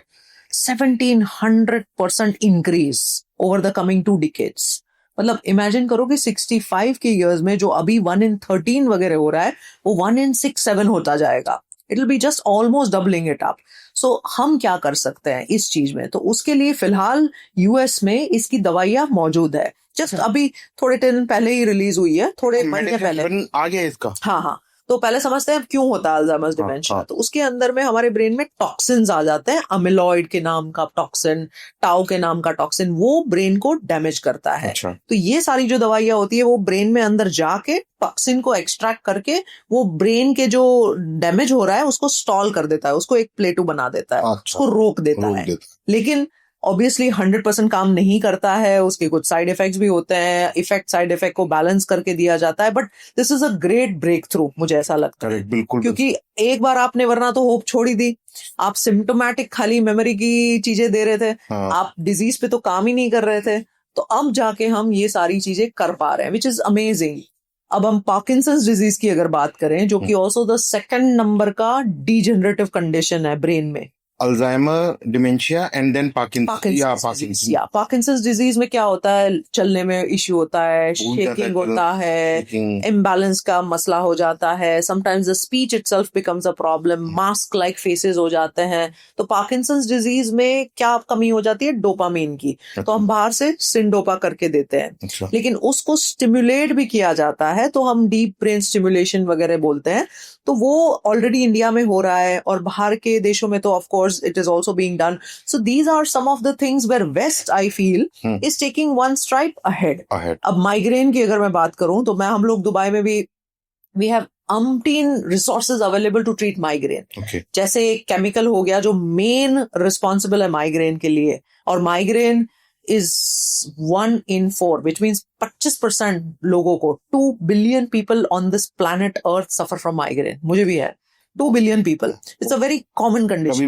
1700% increase over the coming 2 decades. मतलब इमेजिन करो कि 65 के इयर्स में जो अभी 1 in 13 वगैरह हो रहा है, वो 1 in 6-7 होता जाएगा। It will be just almost doubling it up. So हम क्या कर सकते हैं इस चीज में? तो उसके लिए फिलहाल यूएस में इसकी दवाइयां मौजूद है, जस्ट अभी थोड़े दिन पहले ही रिलीज हुई है, थोड़े महीने पहले आ गया इसका। हाँ। तो पहले समझते हैं क्यों होता है अल्जाइमर्स डिमेंशिया। तो उसके अंदर में हमारे ब्रेन में टॉक्सिन्स आ जाते हैं, अमिलॉइड के नाम का टॉक्सिन, टाउ के नाम का टॉक्सिन, वो ब्रेन को डैमेज करता है। अच्छा। तो ये सारी जो दवाइयां होती है वो ब्रेन में अंदर जाके टॉक्सिन को एक्सट्रैक्ट करके वो ब्रेन के जो डैमेज हो रहा है उसको स्टॉल कर देता है, उसको एक प्लेटू बना देता है, उसको रोक देता है। लेकिन ऑब्वियसली 100% काम नहीं करता है, उसके कुछ साइड इफेक्ट्स भी होते हैं, साइड इफेक्ट को बैलेंस करके दिया जाता है। But this is a great breakthrough, मुझे ऐसा लगता है। बिल्कुल। क्योंकि एक बार आपने वरना तो होप छोड़ ही दी, आप सिम्टोमेटिक खाली मेमोरी की चीजें दे रहे थे, आप डिजीज पे तो काम ही नहीं कर रहे थे। तो अब जाके हम ये सारी चीजें कर पा रहे हैं, विच इज अमेजिंग। अब हम पार्किंसंस डिजीज की अगर बात करें, जो कि ऑल्सो द 2nd नंबर का डीजेनरेटिव कंडीशन है ब्रेन में। Alzheimer dementia and then Parkinson's disease में क्या होता है, चलने में इश्यू होता है, शेकिंग होता है, इम्बैलेंस का मसला हो जाता है, sometimes the speech itself becomes a problem, mask like faces हो जाते हैं। तो पार्किंसंस डिजीज में क्या कमी हो जाती है? डोपामीन की। तो हम बाहर से सिंडोपा करके देते हैं, लेकिन उसको स्टिमुलेट भी किया जाता है, तो हम डीप ब्रेन स्टिमुलेशन वगैरह बोलते हैं। तो वो ऑलरेडी इंडिया में हो रहा है, और बाहर के देशों में तो of course it is also being done. So these are some of the things where West, I feel, is taking one stripe ahead. अब माइग्रेन की अगर मैं बात करूं तो हम लोग दुबई में भी we have umpteen resources available to treat migraine. जैसे केमिकल हो गया जो मेन रिस्पॉन्सिबल है माइग्रेन के लिए, और migraine is 1 in 4, which means 25% लोगों को, 2 billion people on this planet Earth suffer from migraine. मुझे भी है, 2 billion people. It's a very common condition. कभी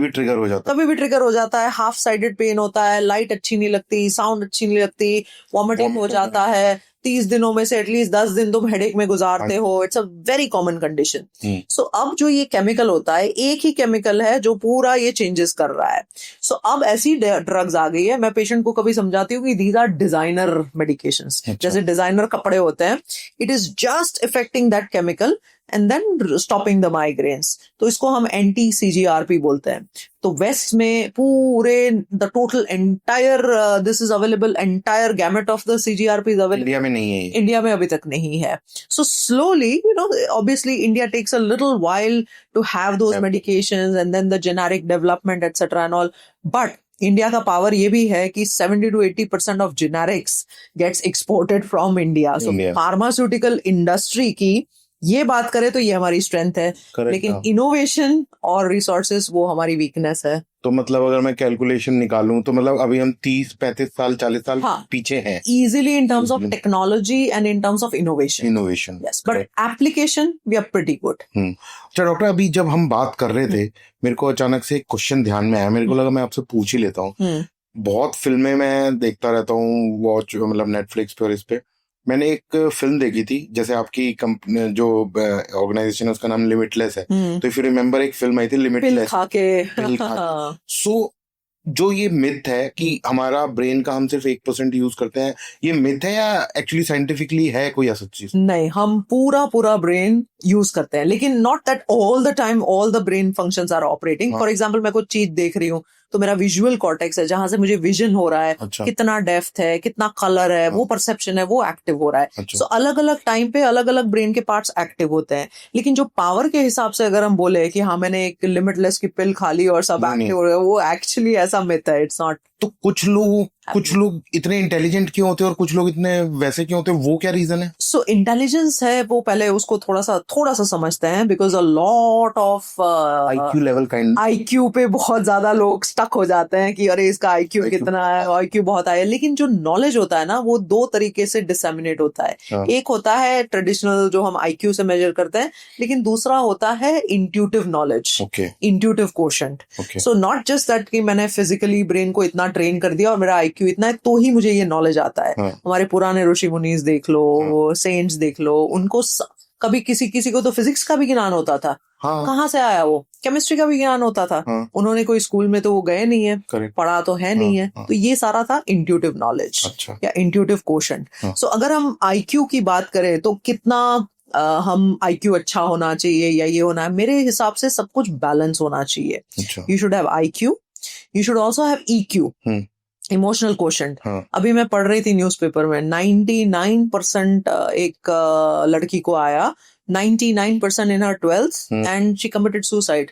भी ट्रिगर हो जाता है, हाफ साइडेड पेन होता है, लाइट अच्छी नहीं लगती, साउंड अच्छी नहीं लगती, वॉमिटिंग हो जाता है, 30 दिनों में से एटलीस्ट 10 दिन तुम हेडेक में गुजारते हो. It's a very common condition. So अब जो ये केमिकल होता है, एक ही केमिकल है जो पूरा ये चेंजेस कर रहा है. सो अब ऐसी ड्रग्स आ गई है, मैं पेशेंट को कभी समझाती हूँ कि दीज आर डिजाइनर मेडिकेशंस. जैसे डिजाइनर कपड़े होते हैं, it is just affecting that chemical and then stopping the migraines. तो इसको हम एंटी CGRP बोलते हैं. तो वेस्ट में पूरे the total entire this is available, entire gamete of the CGRP is available. India में नहीं है ये. इंडिया में अभी तक नहीं है. So slowly, you know, obviously India takes a little while to have those medications and then the generic development etcetera and all. But India का पावर ये भी है कि 70 to 80% of generics gets exported from India. So pharmaceutical industry की ये बात करें तो ये हमारी स्ट्रेंथ है. लेकिन इनोवेशन और रिसोर्सेज वो हमारी वीकनेस है. तो मतलब अगर मैं कैलकुलेशन निकालूं तो मतलब अभी हम 30-35 साल 40 साल पीछे हैं easily in terms of technology and in terms of innovation. Yes, but application we are pretty good. अच्छा डॉक्टर, अभी जब हम बात कर रहे थे मेरे को अचानक से एक क्वेश्चन ध्यान में आया. मेरे को लगा मैं आपसे पूछ ही लेता हूँ. बहुत फिल्में मैं देखता रहता हूँ, वॉच मतलब नेटफ्लिक्स पे और इस पे. मैंने एक फिल्म देखी थी, जैसे आपकी कंपनी जो ऑर्गेनाइजेशन है उसका नाम लिमिटलेस है. तो इफ यू रिमेम्बर एक फिल्म आई थी लिमिटलेस. सो जो ये मिथ है कि हमारा ब्रेन का हम सिर्फ 1% यूज करते हैं, ये मिथ है या एक्चुअली साइंटिफिकली है कोई ऐसा चीज? नहीं, हम पूरा ब्रेन यूज करते हैं, लेकिन not that all the time all the brain functions are operating. For example, मैं कुछ चीज देख रही हूँ तो मेरा विजुअल कॉर्टेक्स है जहां से मुझे विजन हो रहा है. अच्छा. कितना डेप्थ है, कितना कलर है, वो परसेप्शन है, वो एक्टिव हो रहा है. अच्छा. सो अलग अलग टाइम पे अलग अलग ब्रेन के पार्ट्स एक्टिव होते हैं. लेकिन जो पावर के हिसाब से अगर हम बोले कि हाँ मैंने एक लिमिटलेस की पिल खा ली और सब एक्टिव हो रहे, वो एक्चुअली ऐसा मिथ है. It's not. तो कुछ लोग इतने इंटेलिजेंट क्यों होते हैं और कुछ लोग इतने वैसे क्यों होते हैं, वो क्या रीजन है? सो इंटेलिजेंस है वो पहले उसको थोड़ा सा समझते हैं, because a lot of IQ level kind. IQ पे बहुत ज्यादा लोग स्टक हो जाते हैं कि अरे इसका IQ कितना है, IQ बहुत है. लेकिन जो नॉलेज होता है ना, वो दो तरीके से डिसेमिनेट होता है. एक होता है ट्रेडिशनल जो हम IQ से मेजर करते हैं, लेकिन दूसरा होता है intuitive knowledge, intuitive quotient. So not just that कि मैंने फिजिकली ब्रेन को इतना ट्रेन कर दिया और मेरा IQ इतना है तो ही मुझे ये नॉलेज आता है. हमारे पुराने ऋषि मुनीस देख लो, सेंट्स देख लो, उनको कभी किसी को तो फिजिक्स का भी ज्ञान होता था. कहाँ से आया वो? केमिस्ट्री का भी ज्ञान होता था. उन्होंने कोई स्कूल में तो वो गए नहीं है, पढ़ा तो है नहीं है. तो ये सारा था इंट्यूटिव नॉलेज या इंट्यूटिव कोशेंट. सो अगर हम IQ की बात करें तो कितना हम IQ अच्छा होना चाहिए या ये होना है, मेरे हिसाब से सब कुछ बैलेंस होना चाहिए. You should have IQ, you should also have EQ, emotional quotient. अभी मैं पढ़ रही थी न्यूज़पेपर में 99% एक लड़की को आया, 99% इन हर 12th and she committed suicide.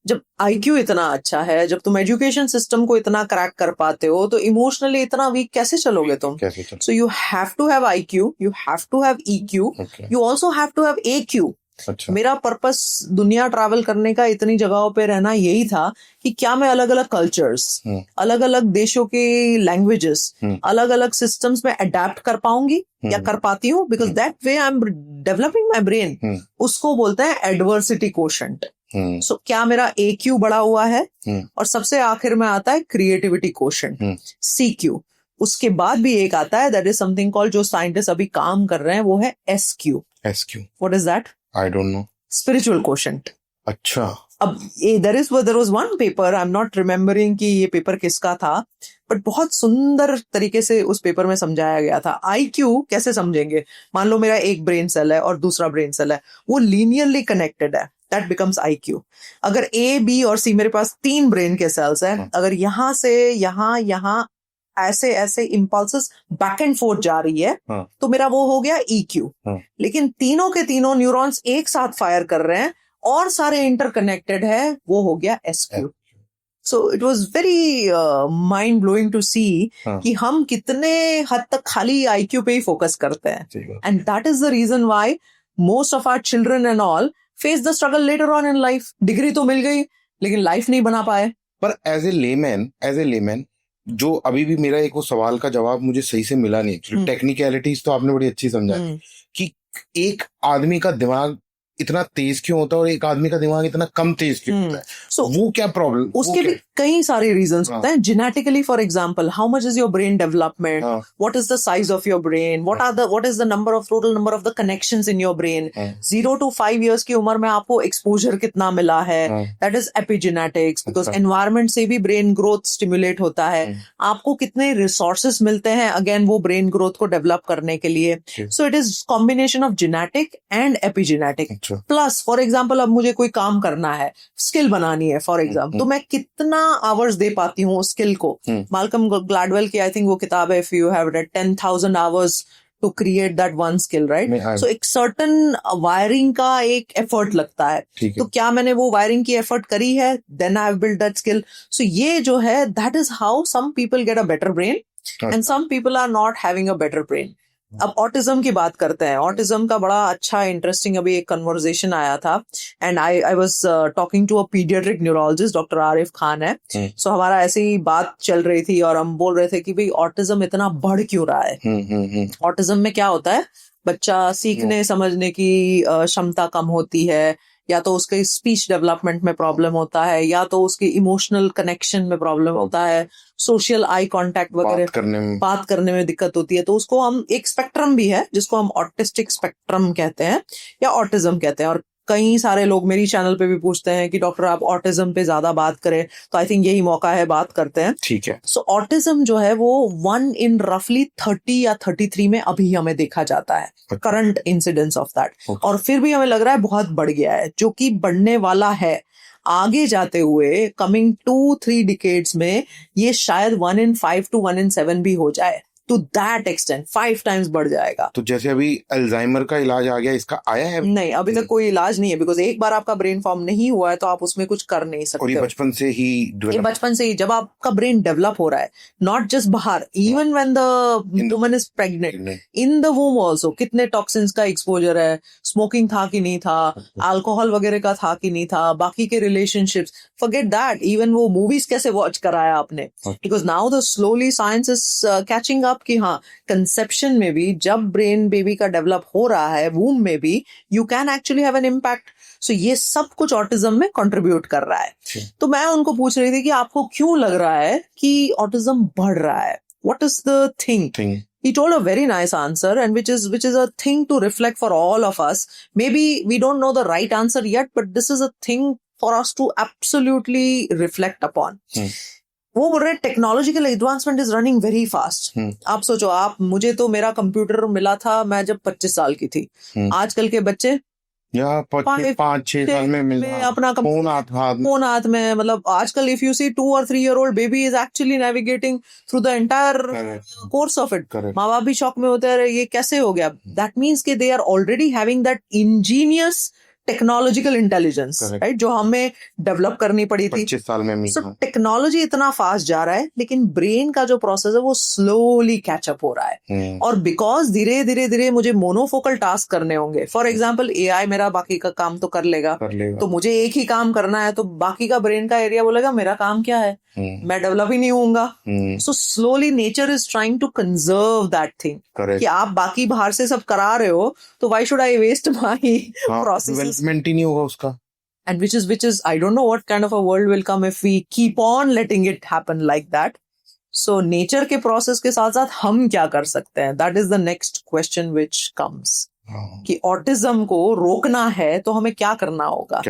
जब IQ इतना अच्छा है, जब तुम एजुकेशन सिस्टम को इतना क्रैक कर पाते हो, तो इमोशनली इतना वीक कैसे चलोगे तुम? So you have to have IQ, you have to have EQ, you also have to have AQ. अच्छा. मेरा पर्पस दुनिया ट्रैवल करने का, इतनी जगहों पे रहना यही था कि क्या मैं अलग अलग कल्चर्स, अलग अलग देशों के लैंग्वेजेस, अलग अलग सिस्टम्स में अडेप्ट कर पाऊंगी या कर पाती हूँ. Because that way I am developing my brain. उसको बोलते हैं एडवर्सिटी कोशेंट. सो क्या मेरा AQ बढ़ा हुआ है? और सबसे आखिर में आता है क्रिएटिविटी कोशेंट, CQ. उसके बाद भी एक आता है, दैट इज समथिंग कॉल्ड, जो साइंटिस्ट अभी काम कर रहे हैं, वो है SQ. What is that? I don't know. Spiritual quotient. अच्छा. अब there was one paper, I'm not remembering कि ये पेपर किसका था, बट बहुत सुंदर तरीके से उस पेपर में समझाया गया था. IQ कैसे समझेंगे? मान लो मेरा एक ब्रेन सेल है और दूसरा ब्रेन सेल है, वो लीनियरली कनेक्टेड है, दैट बिकम्स IQ. अगर A, B और C, मेरे पास 3 ब्रेन के सेल्स हैं, अगर यहाँ से यहाँ ऐसे ऐसे इम्पल्सेस बैक एंड फोर्थ जा रही है, तो मेरा वो हो गया EQ. लेकिन तीनों के तीनों न्यूरॉन्स एक साथ फायर कर रहे हैं और सारे इंटरकनेक्टेड है, वो हो गया SQ. So it was very mind blowing to see कि हम कितने हद तक खाली IQ पे ही फोकस करते हैं. And that is the reason why most of our children and all face the struggle later on in life. Degree तो मिल गई लेकिन लाइफ नहीं बना पाए. पर एज ए लेमैन जो अभी भी मेरा एक वो सवाल का जवाब मुझे सही से मिला नहीं. एक्चुअली टेक्निकलिटीज तो आपने बड़ी अच्छी समझा कि एक आदमी का दिमाग इतना तेज क्यों होता है और एक आदमी का दिमाग इतना कम तेज क्यों होता है? So, वो क्या प्रॉब्लम, उसके भी कई सारे रीजंस होते हैं. Genetically for example, how much is your brain development, what is the size of your brain, what is the total number of the connections in your brain. 0 to 5 years की उम्र में आपको एक्सपोजर कितना मिला है, that is epigenetics, because environment से भी brain growth stimulate होता है. आपको कितने रिसोर्सेस मिलते हैं अगेन वो ब्रेन ग्रोथ को डेवलप करने के लिए. So it is combination of genetic and epigenetic. Plus for example, अब मुझे कोई काम करना है, स्किल बनानी है फॉर एग्जाम्पल, तो मैं कितना आवर्स दे पाती हूँ स्किल को. माल्कम ग्लैडवेल की आई थिंक वो किताब है, if you have read, 10,000 hours to create that one skill, right. So एक सर्टन वायरिंग का एक एफर्ट लगता है. तो क्या मैंने वो वायरिंग की एफर्ट करी है, then I have built that skill. So ये जो है, that is how some people get a better brain and some people are not having a better brain. अब ऑटिज्म की बात करते हैं. ऑटिज्म का बड़ा अच्छा इंटरेस्टिंग अभी एक कन्वर्सेशन आया था, and I was talking to a paediatric neurologist, doctor Arif Khan है. सो हमारा ऐसे ही बात चल रही थी और हम बोल रहे थे कि भाई ऑटिज्म इतना बढ़ क्यों रहा है. ऑटिज्म में क्या होता है, बच्चा सीखने समझने की क्षमता कम होती है, या तो उसके स्पीच डेवलपमेंट में प्रॉब्लम होता है, या तो उसके इमोशनल कनेक्शन में प्रॉब्लम होता है, सोशल आई कांटेक्ट वगैरह बात करने में दिक्कत होती है. तो उसको हम, एक स्पेक्ट्रम भी है जिसको हम ऑटिस्टिक स्पेक्ट्रम कहते हैं या ऑटिज्म कहते हैं. और कई सारे लोग मेरी चैनल पे भी पूछते हैं कि डॉक्टर आप ऑटिज्म पे ज्यादा बात करें, तो आई थिंक यही मौका है, बात करते हैं. ठीक है. सो ऑटिज्म जो है वो 1 in roughly 30 या 33 में अभी हमें देखा जाता है, करंट इंसिडेंस ऑफ दैट. और फिर भी हमें लग रहा है बहुत बढ़ गया है, जो कि बढ़ने वाला है. आगे जाते हुए कमिंग 2-3 डिकेड्स में ये शायद 1 in 5 to 1 in 7 भी हो जाए. टू दैट एक्सटेंट 5 times बढ़ जाएगा. तो जैसे अभी अल्जाइमर का इलाज आ गया, इसका आया है? नहीं, अभी तक कोई इलाज नहीं है, बिकॉज एक बार आपका ब्रेन फॉर्म नहीं हुआ है तो आप उसमें कुछ कर नहीं सकते. और ये बचपन से ही, ये बचपन से ही जब आपका ब्रेन डेवलप हो रहा है, नॉट जस्ट बाहर, even when the woman is pregnant, in the वूम also, कितने टॉक्सिन्स का एक्सपोजर है, स्मोकिंग था कि नहीं था, अल्कोहल वगैरह का था कि नहीं था, बाकी के रिलेशनशिप्स, फॉरगेट दैट. इवन वो मूवीज कैसे वॉच कराया आपने, because now the slowly science is catching up कि हाँ, कंसेप्शन में भी जब ब्रेन बेबी का डेवलप हो रहा है, वूम में भी, you can actually have an impact. So ये सब कुछ ऑटिज्म में कंट्रीब्यूट कर रहा है. तो मैं उनको पूछ रही थी कि आपको क्यों लग रहा है कि ऑटिज्म बढ़ रहा है, what is the thing. He told a very nice answer, and which is a thing to reflect for all of us. Maybe we don't know the right answer yet, but this is a thing for us to absolutely reflect upon. वो बोल रहे हैं technological advancement is running very fast. आप सोचो, मुझे तो मेरा computer मिला था मैं जब 25 साल की थी. आजकल के बच्चे या 5-6 साल में मिला अपना फोन हाथ में. मतलब आजकल if you see 2 or 3 year old baby is actually navigating through the entire course of it. माँ बाप भी शॉक में होते हैं, ये कैसे हो गया. दैट मीन्स कि they are already having that ingenious technological intelligence, right, जो हमें डेवलप करनी पड़ी थी 25 साल में. सो टेक्नोलॉजी इतना फास्ट जा रहा है, लेकिन ब्रेन का जो प्रोसेस है वो स्लोली कैचअप हो रहा है. और बिकॉज धीरे धीरे मुझे मोनोफोकल टास्क करने होंगे. फॉर एग्जाम्पल, एआई मेरा बाकी का काम तो कर लेगा, तो मुझे एक ही काम करना है, तो बाकी का ब्रेन का एरिया बोलेगा मेरा काम क्या है, मैं डेवलप ही नहीं होऊंगा. So slowly nature is trying to conserve that thing कि आप बाकी बाहर से सब करा रहे हो, तो why should I waste my process. Development ही नहीं होगा उसका. And which is I don't know what kind of a world will come if we keep on letting it happen like that. So nature के process के साथ साथ हम क्या कर सकते हैं, that is the next question which comes. कि ऑटिज्म को रोकना है तो हमें क्या करना होगा.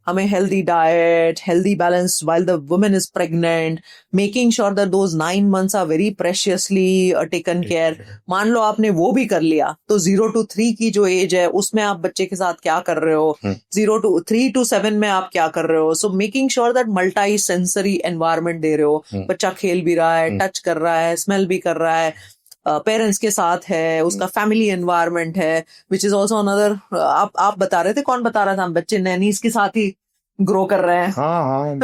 हमें healthy diet, healthy balance while the woman is pregnant, making sure that those 9 months are very preciously taken care. मान लो आपने वो भी कर लिया, तो 0 to 3 की जो एज है उसमें आप बच्चे के साथ क्या कर रहे हो, 3 to 7 में आप क्या कर रहे हो. So making sure that multi sensory environment दे रहे हो, बच्चा खेल भी रहा है, टच कर रहा है, स्मेल भी कर रहा है, पेरेंट्स के साथ है, उसका फैमिली एनवायरनमेंट है, विच इज ऑल्सो अनदर. आप बता रहे थे, कौन बता रहा था, बच्चे नैनीज के साथ ही ग्रो कर रहे हैं. हाँ.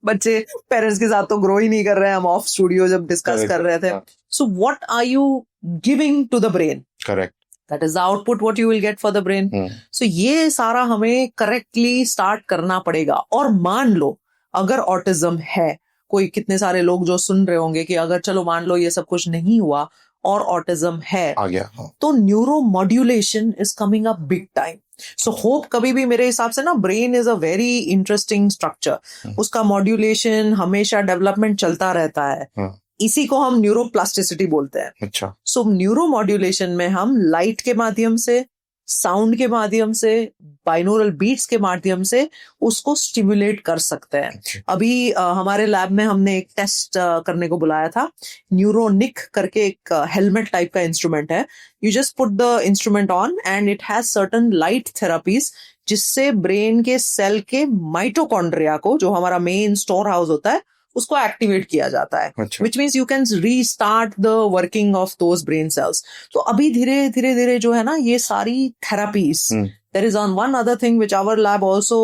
बच्चे पेरेंट्स के साथ तो ग्रो ही नहीं कर रहे हैं. हम ऑफ स्टूडियो जब डिस्कस कर रहे थे. So what are you giving to the brain, correct, that is the output what you will get for the brain. So ये सारा हमें करेक्टली स्टार्ट करना पड़ेगा. और मान लो अगर ऑटिज्म है, कोई कितने सारे लोग जो सुन रहे होंगे कि अगर चलो मान लो ये सब कुछ नहीं हुआ और ऑटिज्म है आ गया, हाँ। तो neuro modulation is coming up big time. So hope कभी भी मेरे हिसाब से ना brain is a very interesting structure. उसका मॉड्यूलेशन हमेशा डेवलपमेंट चलता रहता है. हाँ, इसी को हम न्यूरोप्लास्टिसिटी बोलते हैं. अच्छा, सो न्यूरो मॉड्यूलेशन में हम लाइट के माध्यम से, साउंड के माध्यम से, बाइनोरल बीट्स के माध्यम से उसको स्टिमुलेट कर सकते हैं. अच्छा, अभी हमारे लैब में हमने एक टेस्ट करने को बुलाया था. न्यूरोनिक करके एक हेलमेट टाइप का इंस्ट्रूमेंट है. You just put the instrument on and it has certain light therapies जिससे ब्रेन के सेल के माइटोकॉन्ड्रिया को, जो हमारा मेन स्टोर हाउस होता है, उसको एक्टिवेट किया जाता है. अच्छा, which means you can restart the working of those brain cells. तो अभी धीरे धीरे धीरे जो है ना ये सारी therapies, there is on one other thing which our lab also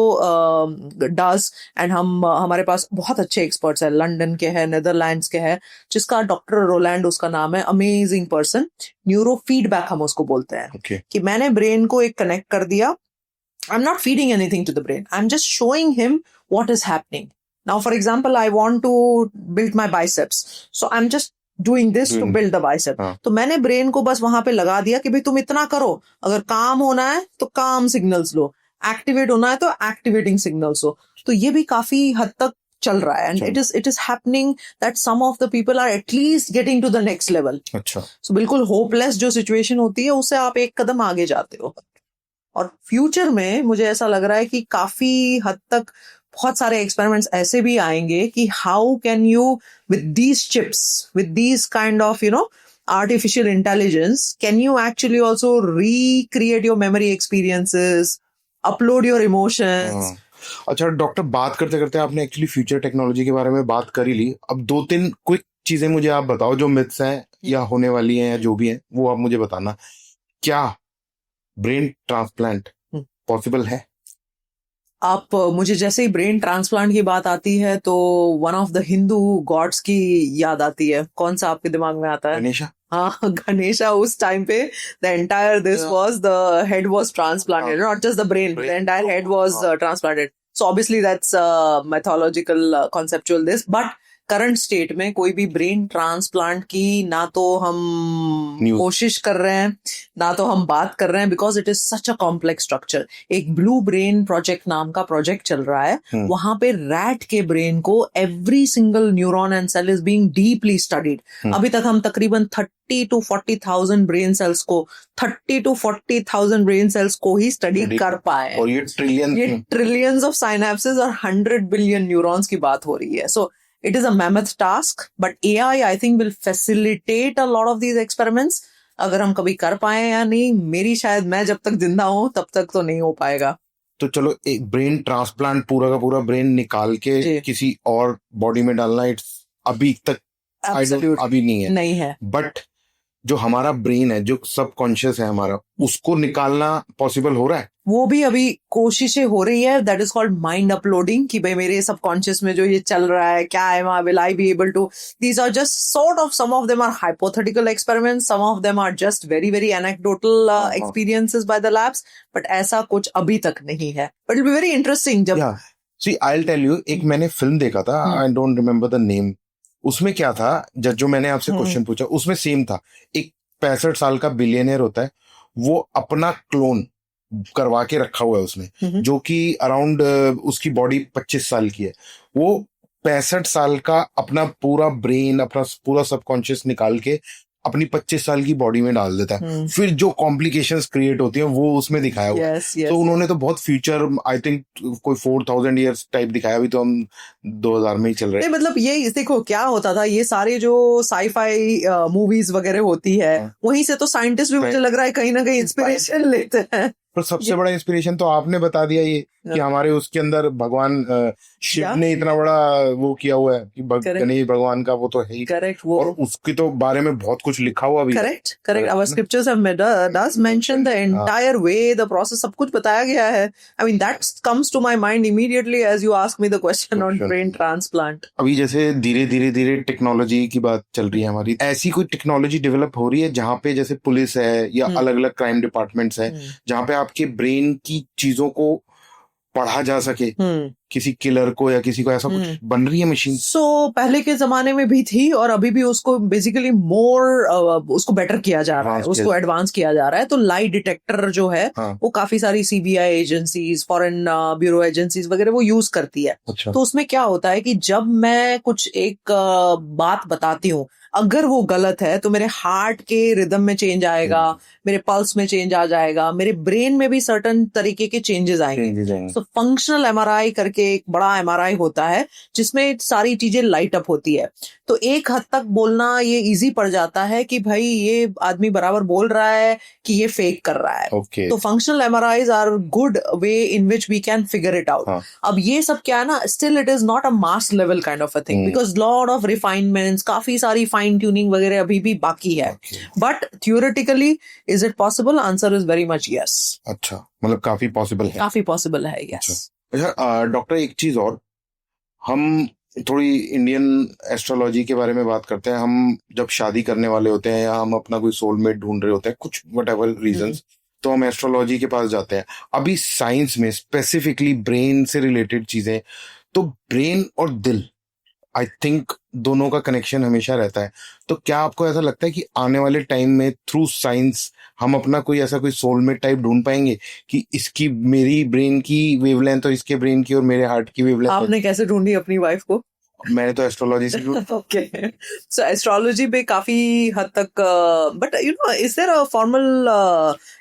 does and हमारे पास बहुत अच्छे एक्सपर्ट्स हैं. लंदन के हैं, नेदरलैंड्स के हैं, जिसका डॉक्टर रोलैंड उसका नाम है. Amazing person. न्यूरो फीडबैक हम उसको बोलते हैं. okay, कि मैंने ब्रेन को एक कनेक्ट कर दिया. I am not feeding anything to the brain, I am just showing him what is happening. Now, for example, I want to build my biceps. So I'm just doing this to build the bicep. हाँ. तो मैंने brain को बस वहां पे लगा दिया कि भाई तुम इतना करो. अगर काम होना है तो काम सिग्नल्स लो, एक्टिवेट होना है तो एक्टिवेटिंग सिग्नल्स हो. तो ये भी काफी हद तक चल रहा है. And it is happening that some of the people are at least getting to the next level. अच्छा, सो बिल्कुल होपलेस जो सिचुएशन होती है उससे आप एक कदम आगे जाते हो. और फ्यूचर में मुझे ऐसा लग रहा है कि काफी हद तक बहुत सारे एक्सपेरिमेंट्स ऐसे भी आएंगे कि how can you with these chips, with these kind of artificial intelligence, can you actually also recreate your memory experiences, upload your emotions. अच्छा डॉक्टर, बात करते करते आपने एक्चुअली फ्यूचर टेक्नोलॉजी के बारे में बात कर ही ली. अब 2-3 क्विक चीजें मुझे आप बताओ जो मिथ्स हैं या होने वाली हैं या जो भी हैं, वो आप मुझे बताना. क्या ब्रेन ट्रांसप्लांट पॉसिबल है? आप मुझे जैसे ही ब्रेन ट्रांसप्लांट की बात आती है तो one of the Hindu gods की याद आती है. कौन सा आपके दिमाग में आता है? गणेशा. हाँ, गणेशा. उस टाइम पे the entire this was the head was transplanted, not just the brain, the entire head was transplanted. So obviously that's mythological conceptual this. But current state में कोई भी ब्रेन ट्रांसप्लांट की ना तो हम कोशिश कर रहे हैं, ना तो हम बात कर रहे हैं, because it is such a complex structure. एक ब्लू ब्रेन प्रोजेक्ट नाम का प्रोजेक्ट चल रहा है. वहां पे रैट के ब्रेन को every single neuron and cell is being deeply studied. अभी तक हम तकरीबन 30 to 40,000 ब्रेन सेल्स को 30 to 40,000 ब्रेन सेल्स को ही स्टडी कर पाए. और ये ट्रिलियंस ऑफ साइनेप्सेस और 100 बिलियन न्यूरॉन्स की बात हो रही है. सो it is a mammoth task, but AI I think will facilitate a lot of these experiments. अगर हम कभी कर पाए या नहीं, मेरी शायद मैं जब तक जिंदा हूं तब तक तो नहीं हो पाएगा. तो चलो, एक ब्रेन ट्रांसप्लांट पूरा का पूरा ब्रेन निकाल के किसी और बॉडी में डालना, इट्स अभी तक अभी नहीं है. बट जो हमारा ब्रेन है, जो सबकॉन्शियस है हमारा, उसको निकालना पॉसिबल हो रहा है. वो भी अभी कोशिशें हो रही है. That is called mind uploading. कि भाई मेरे सबकॉन्शियस में जो ये चल रहा है, क्या है, will I be able to. These are just sort of, some of them are hypothetical experiments, some of them are just very very anecdotal experiences by the labs. But ऐसा कुछ अभी तक नहीं है. But it will be very interesting. जब see I will tell you, एक मैंने film देखा था, I don't remember the name. उसमें क्या था, जो मैंने आपसे क्वेश्चन पूछा, उसमें सेम था. एक 65 साल का बिलियनियर होता है, वो अपना क्लोन करवा के रखा हुआ है उसने, जो कि अराउंड उसकी बॉडी 25 साल की है. वो 65 साल का अपना पूरा ब्रेन, अपना पूरा सबकॉन्शियस निकाल के अपनी 25 साल की बॉडी में डाल देता है. फिर जो कॉम्प्लिकेशंस क्रिएट होती हैं वो उसमें दिखाया हुआ है. तो उन्होंने तो बहुत फ्यूचर, आई थिंक कोई 4000 ईयर्स टाइप दिखाया. अभी तो हम 2000 में ही चल रहे हैं. मतलब ये देखो क्या होता था, ये सारे जो साईफाई मूवीज वगैरह होती है, वहीं से तो साइंटिस्ट भी मुझे लग रहा है कहीं ना कहीं इंस्पिरेशन लेते हैं. पर सबसे बड़ा इंस्पिरेशन तो आपने बता दिया ये कि हमारे उसके अंदर भगवान शिव ने इतना बड़ा वो किया हुआ है कि गणेश भगवान का वो तो है ही. करेक्ट. और उसके तो बारे में बहुत कुछ लिखा हुआ भी. Correct. Our scriptures have does mention the entire way, the process, सब कुछ बताया गया है. I mean that comes to my mind immediately as you ask me the question on brain transplant. अभी जैसे धीरे धीरे टेक्नोलॉजी की बात चल रही है हमारी, ऐसी कोई टेक्नोलॉजी डेवलप हो रही है जहाँ पे जैसे पुलिस है या अलग अलग क्राइम डिपार्टमेंट्स है, जहाँ पे आपके ब्रेन की चीजों को पढ़ा जा सके किसी किलर को या किसी को ऐसा कुछ बन रही है मशीन? पहले के जमाने में भी थी और अभी भी उसको बेसिकली उसको बेटर किया जा रहा है, उसको एडवांस किया जा रहा है। तो लाई डिटेक्टर जो है वो काफी सारी CBI agencies, foreign bureau agencies वगैरह वो यूज करती है। अच्छा। तो उसमें क्या होता है कि जब मैं कुछ एक बात बताती हूँ, अगर वो गलत है तो मेरे हार्ट के रिदम में चेंज आएगा, मेरे पल्स में चेंज आ जाएगा, मेरे ब्रेन में भी सर्टन तरीके के चेंजेस आएंगे। तो फंक्शनल एमआरआई करके एक बड़ा एमआरआई होता है जिसमें सारी चीजें लाइट अप होती है। तो एक हद तक बोलना ये इजी पड़ जाता है कि भाई ये आदमी बराबर बोल रहा है कि ये फेक कर रहा है। तो functional MRIs are good way in which we can figure it out. अब ये सब क्या है ना, still it is not a mass level kind of a thing, because lot of refinements, काफी सारी फाइन ट्यूनिंग वगैरह अभी भी बाकी है। But theoretically is it possible? Answer is very much yes. अच्छा, मतलब काफी पॉसिबल है। काफी पॉसिबल है, यस। अच्छा डॉक्टर, एक चीज और, हम थोड़ी इंडियन एस्ट्रोलॉजी के बारे में बात करते हैं। हम जब शादी करने वाले होते हैं या हम अपना कोई सोलमेट ढूंढ रहे होते हैं, कुछ व्हाटएवर रीजंस, तो हम एस्ट्रोलॉजी के पास जाते हैं। अभी साइंस में स्पेसिफिकली ब्रेन से रिलेटेड चीजें, तो ब्रेन और दिल, आई थिंक दोनों का कनेक्शन हमेशा रहता है। तो क्या आपको ऐसा लगता है कि आने वाले टाइम में थ्रू साइंस हम अपना कोई ऐसा कोई सोलमेट टाइप ढूंढ पाएंगे कि इसकी मेरी ब्रेन की वेवलेंथ और इसके ब्रेन की और मेरे हार्ट की वेवलेंथ? आपने कैसे ढूंढी अपनी वाइफ को? मैंने तो एस्ट्रोलॉजी से ओके, सो एस्ट्रोलॉजी पे काफी हद तक, but you know, is there a formal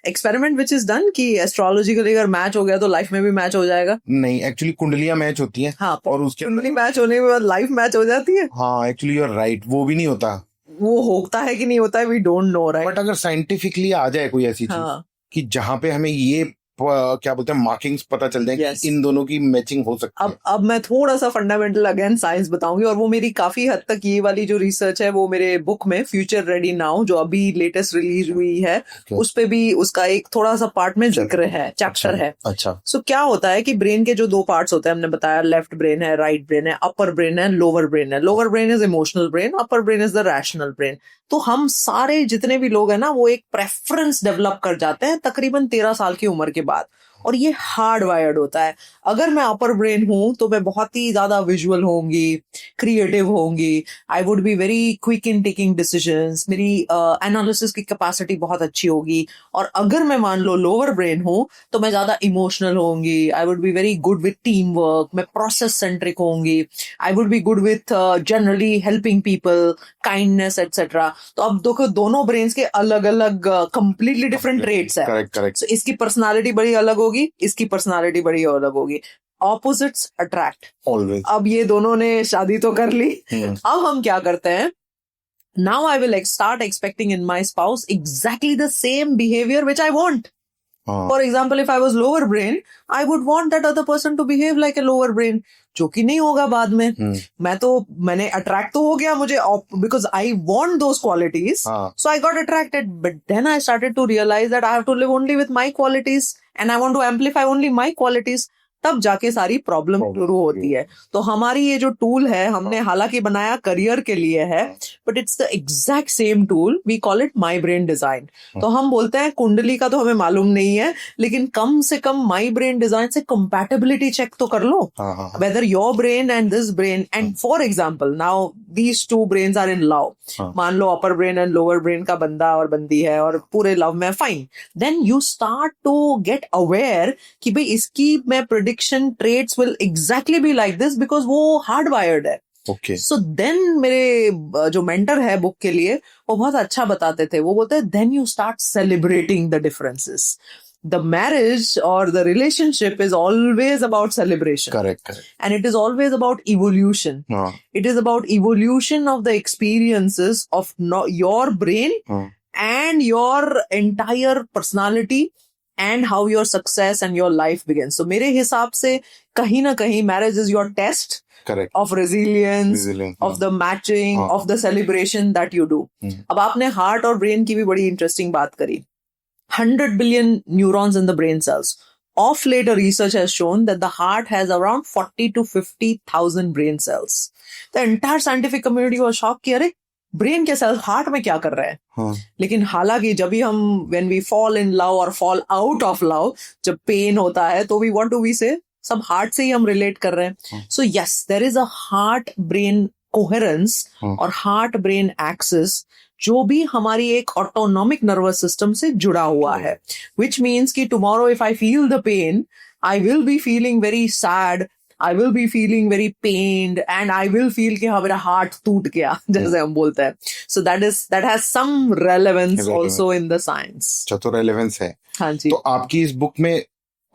experiment which is done कि एस्ट्रोलॉजिकली अगर मैच हो गया तो लाइफ में भी मैच हो जाएगा? नहीं, एक्चुअली कुंडलियां मैच होती हैं। हाँ, और उसके कुंडली मैच होने के बाद लाइफ मैच हो जाती है। हाँ, एक्चुअली यू आर राइट, वो भी नहीं होता। वो होता है कि नहीं होता है, we don't know, right? But अगर साइंटिफिकली आ जाए कोई ऐसी चीज कि जहां पे हमें ये क्या बोलते हैं, मार्किंग्स पता चल जाए कि इन दोनों की मैचिंग हो सकती है। अब मैं थोड़ा सा फंडामेंटल अगेन साइंस बताऊंगी, और वो मेरी काफी हद तक ये वाली जो रिसर्च है वो मेरे बुक में फ्यूचर रेडी नाउ जो अभी लेटेस्ट रिलीज हुई है उस पे भी उसका एक थोड़ा सा पार्ट में जिक्र है, चैप्टर है। अच्छा। सो क्या होता है कि ब्रेन के जो दो पार्ट्स होते हैं, हमने बताया लेफ्ट ब्रेन है, राइट ब्रेन है, अपर ब्रेन है, लोअर ब्रेन है। Lower brain is emotional brain, upper brain is the rational brain. तो हम सारे जितने भी लोग हैं ना, वो एक प्रेफरेंस डेवलप कर जाते हैं तकरीबन 13 साल की उम्र के बाद, और ये हार्ड वायर्ड होता है। अगर मैं अपर ब्रेन हूं तो मैं बहुत ही ज्यादा विजुअल होंगी, क्रिएटिव होंगी, I would be very quick in taking decisions, मेरी एनालिसिस की कैपेसिटी बहुत अच्छी होगी। और अगर मैं मान लो लोअर ब्रेन हूं तो मैं ज्यादा इमोशनल होंगी, I would be very good with team work, मैं प्रोसेस सेंट्रिक होंगी, I would be good with generally helping people, kindness etcetera. तो अब देखो, दोनों ब्रेन्स के अलग अलग कंप्लीटली डिफरेंट ट्रेट्स है। करेक्ट। So, इसकी पर्सनालिटी बड़ी अलग होगी, इसकी पर्सनालिटी बड़ी अलग होगी। Opposites attract always. अब ये दोनों ने शादी तो कर ली, अब हम क्या करते हैं? Now I will start expecting in my spouse exactly the same behaviour which I want. For example, if I was lower brain, I would want that other person to behave like a lower brain, जो कि नहीं होगा बाद में। मैंने attract तो हो गया मुझे, because I want those qualities, so I got attracted, but then I started to realise that I have to live only with my qualities and I want to amplify only my qualities. तब जाके सारी problem शुरू होती है। तो हमारी ये जो टूल है, हमने हालांकि बनाया करियर के लिए है, but it's the exact same tool, we call it my brain design. तो हम बोलते हैं कुंडली का तो हमें मालूम नहीं है, लेकिन कम से कम माई ब्रेन डिजाइन से कंपैटिबिलिटी चेक तो कर लो, whether your brain and this brain, and for example now these two brains are in love. मान लो upper brain and lower brain का बंदा और बंदी है और पूरे लव में, fine. Then you start to get aware कि भाई इसकी मैं prediction traits will exactly be like this because वो hardwired है। Okay. So then मेरे जो mentor है बुक के लिए, वो बहुत अच्छा बताते थे। वो बोलते हैं then you start celebrating the differences. The marriage or the relationship is always about celebration. Correct. And it is always about evolution. It is about evolution of the experiences of your brain and your entire personality and how your success and your life begins. So मेरे हिसाब से कहीं ना कहीं marriage is your test. Correct. Of resilience, of the matching, of the celebration that you do. अब आपने heart और brain की भी बड़ी interesting बात करी। 100 billion neurons in the brain cells. Of later research has shown that the heart has around 40 to 50,000 brain cells. The entire scientific community was shocked कि अरे ब्रेन के सेल्स हार्ट में क्या कर रहे हैं। लेकिन हालांकि जब भी हम when we fall in love और फॉल आउट ऑफ लव, जब पेन होता है तो वी व्हाट डू वी से, सब हार्ट से ही हम रिलेट कर रहे हैं. So yes, there is a heart brain coherence और हार्ट ब्रेन एक्सिस जो भी हमारी एक ऑटोनॉमिक नर्वस सिस्टम से जुड़ा हुआ है, विच मीन्स कि tomorrow if I feel the pain, I will be feeling very sad, I will be feeling very pained, and I will feel कि हाँ मेरा हार्ट टूट गया, जैसे हम बोलते हैं. So that has some relevance also in the science. तो रेलेवेंस है. हाँ जी. तो आपकी इस बुक में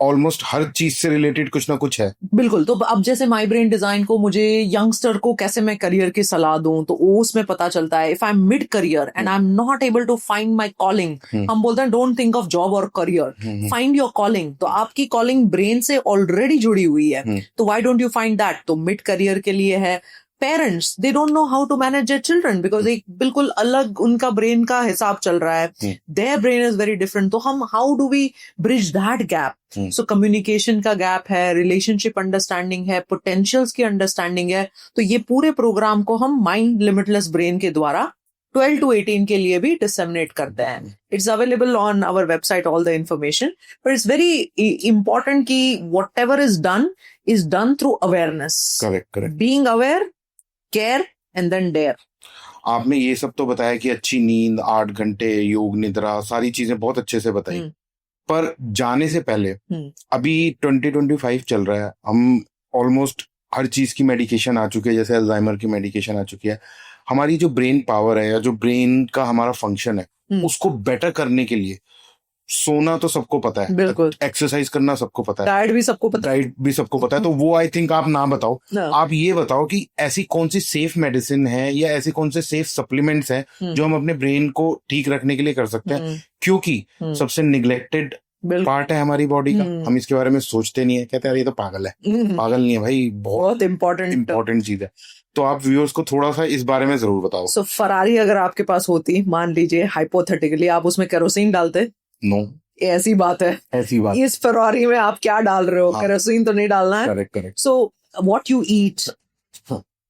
ऑलमोस्ट हर चीज से रिलेटेड कुछ ना कुछ है. बिल्कुल. तो अब जैसे माई ब्रेन डिजाइन को मुझे यंगस्टर को कैसे मैं करियर की सलाह दूं, तो वो उसमें पता चलता है. If I am mid career and I am not able to find my calling, हम बोलते हैं डोंट थिंक ऑफ जॉब और करियर, फाइंड योर कॉलिंग. तो आपकी कॉलिंग ब्रेन से ऑलरेडी जुड़ी हुई है, तो why don't you find that. तो मिड करियर के लिए है parents, they don't know how to manage their children because एक बिल्कुल अलग उनका ब्रेन का हिसाब चल रहा है. Their brain is very different. तो हम how do we bridge that gap. So communication का गैप है, रिलेशनशिप अंडरस्टैंडिंग है, पोटेंशियल्स की अंडरस्टैंडिंग है. तो ये पूरे प्रोग्राम को हम माइंड लिमिटलेस ब्रेन के द्वारा 12 to 18 के लिए भी डिसेमिनेट करते हैं. It's available on our website, all the information. But it's very important कि whatever is done through awareness. Correct. Being aware, care and then dare. आपने ये सब तो बताया कि अच्छी नींद, 8 घंटे, योग निद्रा, सारी चीजें बहुत अच्छे से बताई. पर जाने से पहले अभी 2025 चल रहा है, हम ऑलमोस्ट हर चीज की मेडिकेशन आ चुकी है, जैसे अल्जाइमर की मेडिकेशन आ चुकी है. हमारी जो ब्रेन पावर है या जो ब्रेन का हमारा फंक्शन है उसको बेटर करने के लिए सोना तो सबको पता है, बिल्कुल. एक्सरसाइज करना सबको पता है, डाइट भी सबको पता है. तो वो आई थिंक आप ना बताओ. आप ये बताओ कि ऐसी कौन सी सेफ मेडिसिन है या ऐसे कौन से सेफ सप्लीमेंट्स हैं जो हम अपने ब्रेन को ठीक रखने के लिए कर सकते हैं, क्योंकि सबसे निग्लेक्टेड पार्ट है हमारी बॉडी का. हम इसके बारे में सोचते नहीं है, कहते हैं ये तो पागल है. पागल नहीं है भाई, बहुत इंपॉर्टेंट चीज है. तो आप व्यूअर्स को थोड़ा सा इस बारे में जरूर बताओ. सो फरारी अगर आपके पास होती, मान लीजिए हाइपोथेटिकली, आप उसमें केरोसिन डालते? नो. ऐसी बात है. इस फरारी में आप क्या डाल रहे हो? केरोसिन तो नहीं डालना है. Correct. So what you eat,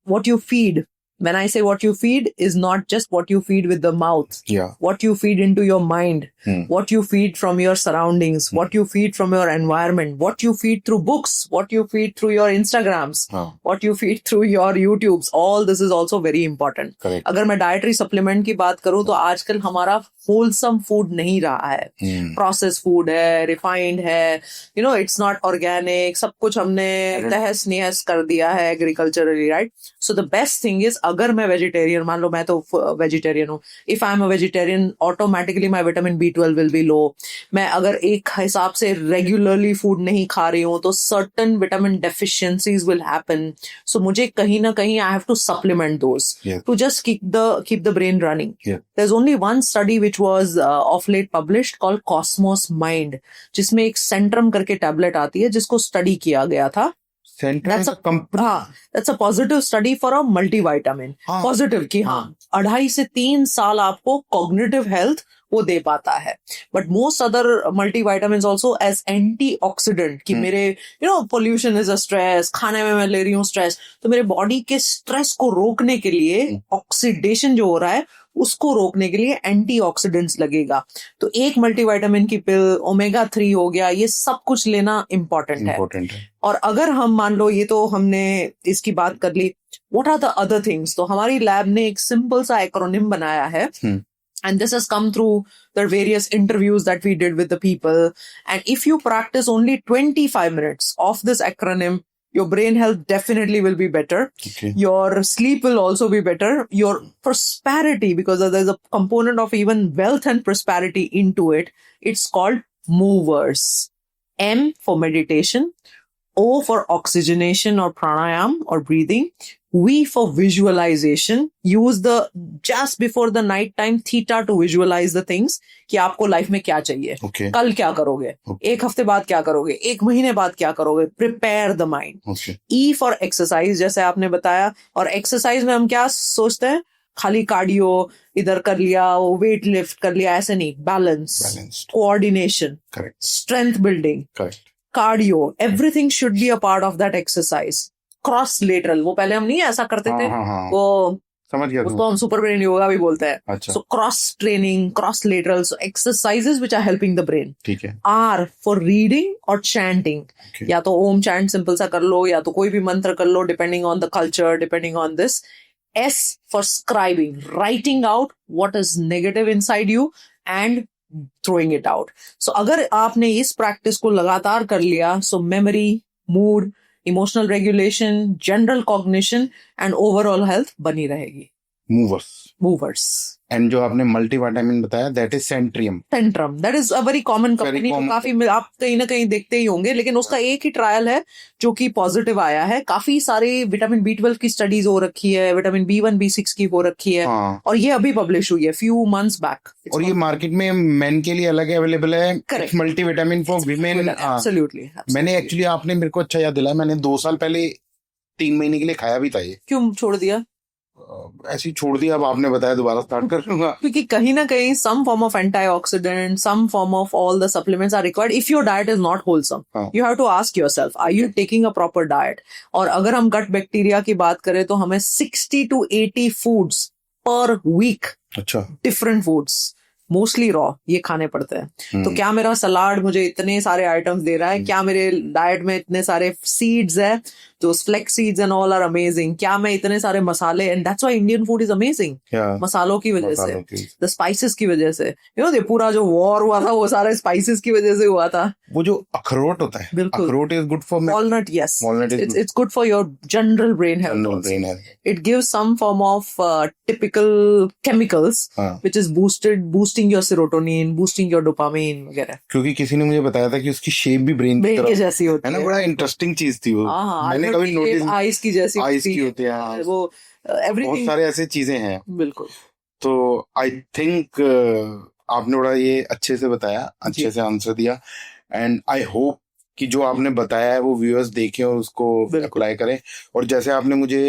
what you feed, when I say what you feed is not just what you feed with the mouth, what you feed into your mind, what you feed from your surroundings, what you feed from your environment, what you feed through books, what you feed through your Instagrams, what you feed through your YouTubes, all this is also very important. Correct. अगर मैं dietary supplement की बात करूं तो आजकल हमारा wholesome food नहीं रहा है. प्रोसेस फूड है, रिफाइंड है, you know, it's not organic. सब कुछ हमने तहस नहस कर दिया है agriculturally, right? So the best thing is, अगर मैं वेजिटेरियन, मान लो मैं तो वेजिटेरियन हूँ, if I am a vegetarian, automatically my vitamin B12 will be low. मैं अगर एक हिसाब से रेगुलरली फूड नहीं खा रही हूँ तो certain vitamin deficiencies will happen. So मुझे कहीं ना कहीं I have to supplement those to just keep the brain running. There is only one study which was of late published called Cosmos Mind, जिसमें एक सेंट्रम करके tablet आती है जिसको स्टडी किया गया था. That's a positive study for a multivitamin. Positive कि 2.5 से 3 साल आपको cognitive health वो दे पाता है. But most other multivitamins also as antioxidant कि मेरे pollution is a stress, खाने में मैं ले रही हूँ स्ट्रेस, तो मेरे बॉडी के स्ट्रेस को रोकने के लिए, ऑक्सीडेशन जो हो रहा है उसको रोकने के लिए एंटीऑक्सीडेंट्स लगेगा. तो एक मल्टीविटामिन की पिल, ओमेगा 3 हो गया, ये सब कुछ लेना इम्पोर्टेंट है. और अगर हम मान लो, ये तो हमने इसकी बात कर ली, what are the other things? तो हमारी लैब ने एक सिंपल सा एक्रोनिम बनाया है. And this has come through the various interviews that we did with the people. And if you practice only 25 minutes of this acronym, your brain health definitely will be better. Okay. Your sleep will also be better. Your prosperity, because there's a component of even wealth and prosperity into it. It's called movers. M for meditation. O for oxygenation or pranayam or breathing. V for visualization. Use the just before the night time theta to visualize the things कि आपको life में क्या चाहिए. Okay. कल क्या करोगे? एक हफ्ते बाद क्या करोगे? एक महीने बाद क्या करोगे? Prepare the mind. Okay. E for exercise, जैसे आपने बताया. और एक्सरसाइज में हम क्या सोचते हैं? खाली कार्डियो इधर कर लिया, वेट लिफ्ट कर लिया, ऐसे नहीं. Balance, coordination, strength building, cardio, everything should be a part of that exercise. Cross lateral, वो पहले हम नहीं ऐसा करते थे, वो समझ गया उसको हम सुपर ब्रेन योगा भी बोलते हैं. अच्छा So cross training, cross lateral, so exercises which are helping the brain ठीक है are for reading or chanting. Okay. या तो ओम चैंट सिंपल सा कर लो, या तो कोई भी मंत्र कर लो, depending on the culture, depending on this. S for scribing, writing out what is negative inside you and throwing it out. So अगर आपने इस प्रैक्टिस को लगातार कर लिया, so memory, mood, emotional regulation, general cognition and overall health बनी रहेगी. Movers and जो आपने मल्टीविटामिन बताया that is Centrum. That is a very common company. काफी आप कहीं ना कहीं देखते ही होंगे, लेकिन उसका एक ही ट्रायल है जो कि पॉजिटिव आया है. काफी सारे विटामिन B12 की स्टडीज हो रखी है, विटामिन B1 B6 की हो रखी है. हाँ. और ये अभी पब्लिश हुई है फ्यू मंथ्स बैक. और ये मार्केट में मेन के लिए अलग अवेलेबल है, मल्टीविटामिन फॉर विमेन. एब्सोल्युटली. मैंने एक्चुअली, आपने मेरे को अच्छा याद दिलाया, मैंने 2 साल पहले 3 महीने के लिए खाया भी था ये. क्यों छोड़ दिया? ऐसे ही छोड़ दिया. अब आपने बताया दोबारा स्टार्ट कर लूंगा. क्योंकि कहीं ना कहीं some form of antioxidant, some form of all the supplements are required if your diet is not wholesome. You have to ask yourself, are you taking a proper diet? और अगर हम गट बैक्टीरिया की बात करें तो हमें 60 to 80 foods per week, अच्छा, different foods, mostly raw, ये खाने पड़ते हैं. तो क्या मेरा सलाड मुझे इतने सारे आइटम्स दे रहा है? क्या मेरे डाइट में इतने सारे सीड्स है, तो flax seeds and all are amazing? क्या मैं इतने सारे मसाले, and that's why Indian food is amazing. मसालों की वजह से, द स्पाइसेस की वजह से. ये पूरा जो वॉर हुआ था वो सारे स्पाइसेस की वजह से हुआ था. वो जो अखरोट होता है, akhrot is good for walnut. Yes, it's good for your general brain health. It gives some form of typical chemicals which is boosting your serotonin, boosting your dopamine वगैरह. क्योंकि किसी ने मुझे बताया था कि उसकी शेप भी ब्रेन के जैसी होती है ना. बड़ा इंटरेस्टिंग चीज थी वो. मैंने कभी नोटिस, आइस की जैसी होती है वो. बहुत सारे ऐसे चीजें हैं. बिल्कुल. तो आई थिंक आपने बड़ा ये अच्छे से बताया, अच्छे से आंसर दिया. एंड आई होप कि जो आपने बताया है वो व्यूअर्स देखें और उसको अप्लाई करें. और जैसे आपने मुझे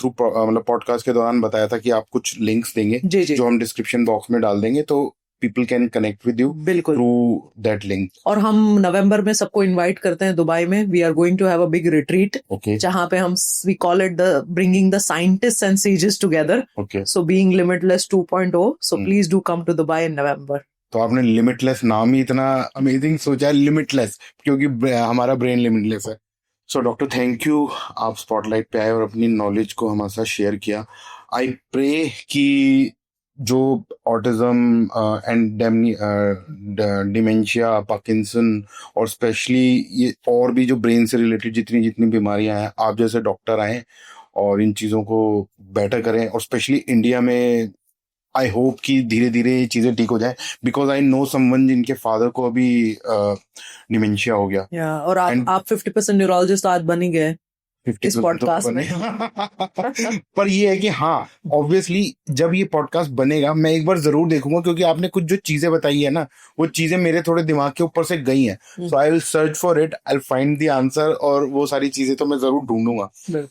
थ्रू मतलब पॉडकास्ट के दौरान बताया था कि आप कुछ लिंक्स देंगे जो हम डिस्क्रिप्शन बॉक्स में डाल देंगे, तो people can connect with you through that link. और हम नवंबर में सबको इनवाइट करते हैं दुबई में. We are going to have a big retreat, जहां पे हम we call it the bringing the scientists and sages together. So being limitless 2.0. So please do come to Dubai in November. तो आपने limitless नाम ही इतना amazing सोचा है, limitless, क्योंकि हमारा ब्रेन लिमिटलेस है. सो डॉक्टर, थैंक यू, आप स्पॉटलाइट पे आए और अपनी नॉलेज को हमारे साथ शेयर किया. आई प्रे कि जो ऑटिज्म एंड डिमेंशिया, पार्किंसन और स्पेशली ये और भी जो ब्रेन से रिलेटेड जितनी बीमारियां हैं, आप जैसे डॉक्टर आए और इन चीज़ों को बेटर करें. और स्पेशली इंडिया में आई होप कि धीरे धीरे ये चीजें ठीक हो जाए, बिकॉज आई नो समवन जिनके फादर को अभी डिमेंशिया हो गया. और आप 50% न्यूरोलॉजिस्ट आज बन ही गए इस पॉडकास्ट में. पर ये है कि हाँ, ऑब्वियसली जब ये पॉडकास्ट बनेगा मैं एक बार जरूर देखूंगा, क्योंकि आपने कुछ जो चीजें बताई है ना, वो चीजें मेरे थोड़े दिमाग के ऊपर से गई हैं. So I will search for it, I will find the answer, और वो सारी चीजें तो मैं जरूर ढूंढूंगा.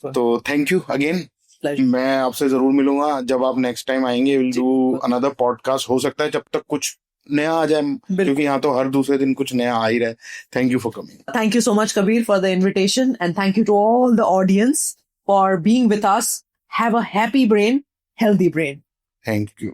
तो थैंक यू अगेन. मैं आपसे जरूर मिलूंगा जब आप नेक्स्ट टाइम आएंगे. Will do another podcast. हो सकता है जब तक कुछ नया आ जाए, क्योंकि यहाँ तो हर दूसरे दिन कुछ नया आ ही रहा है. Thank you for coming. Thank you so much Kabir for the invitation, and thank you to all the audience for being with us. Have a happy brain, healthy brain. Thank you.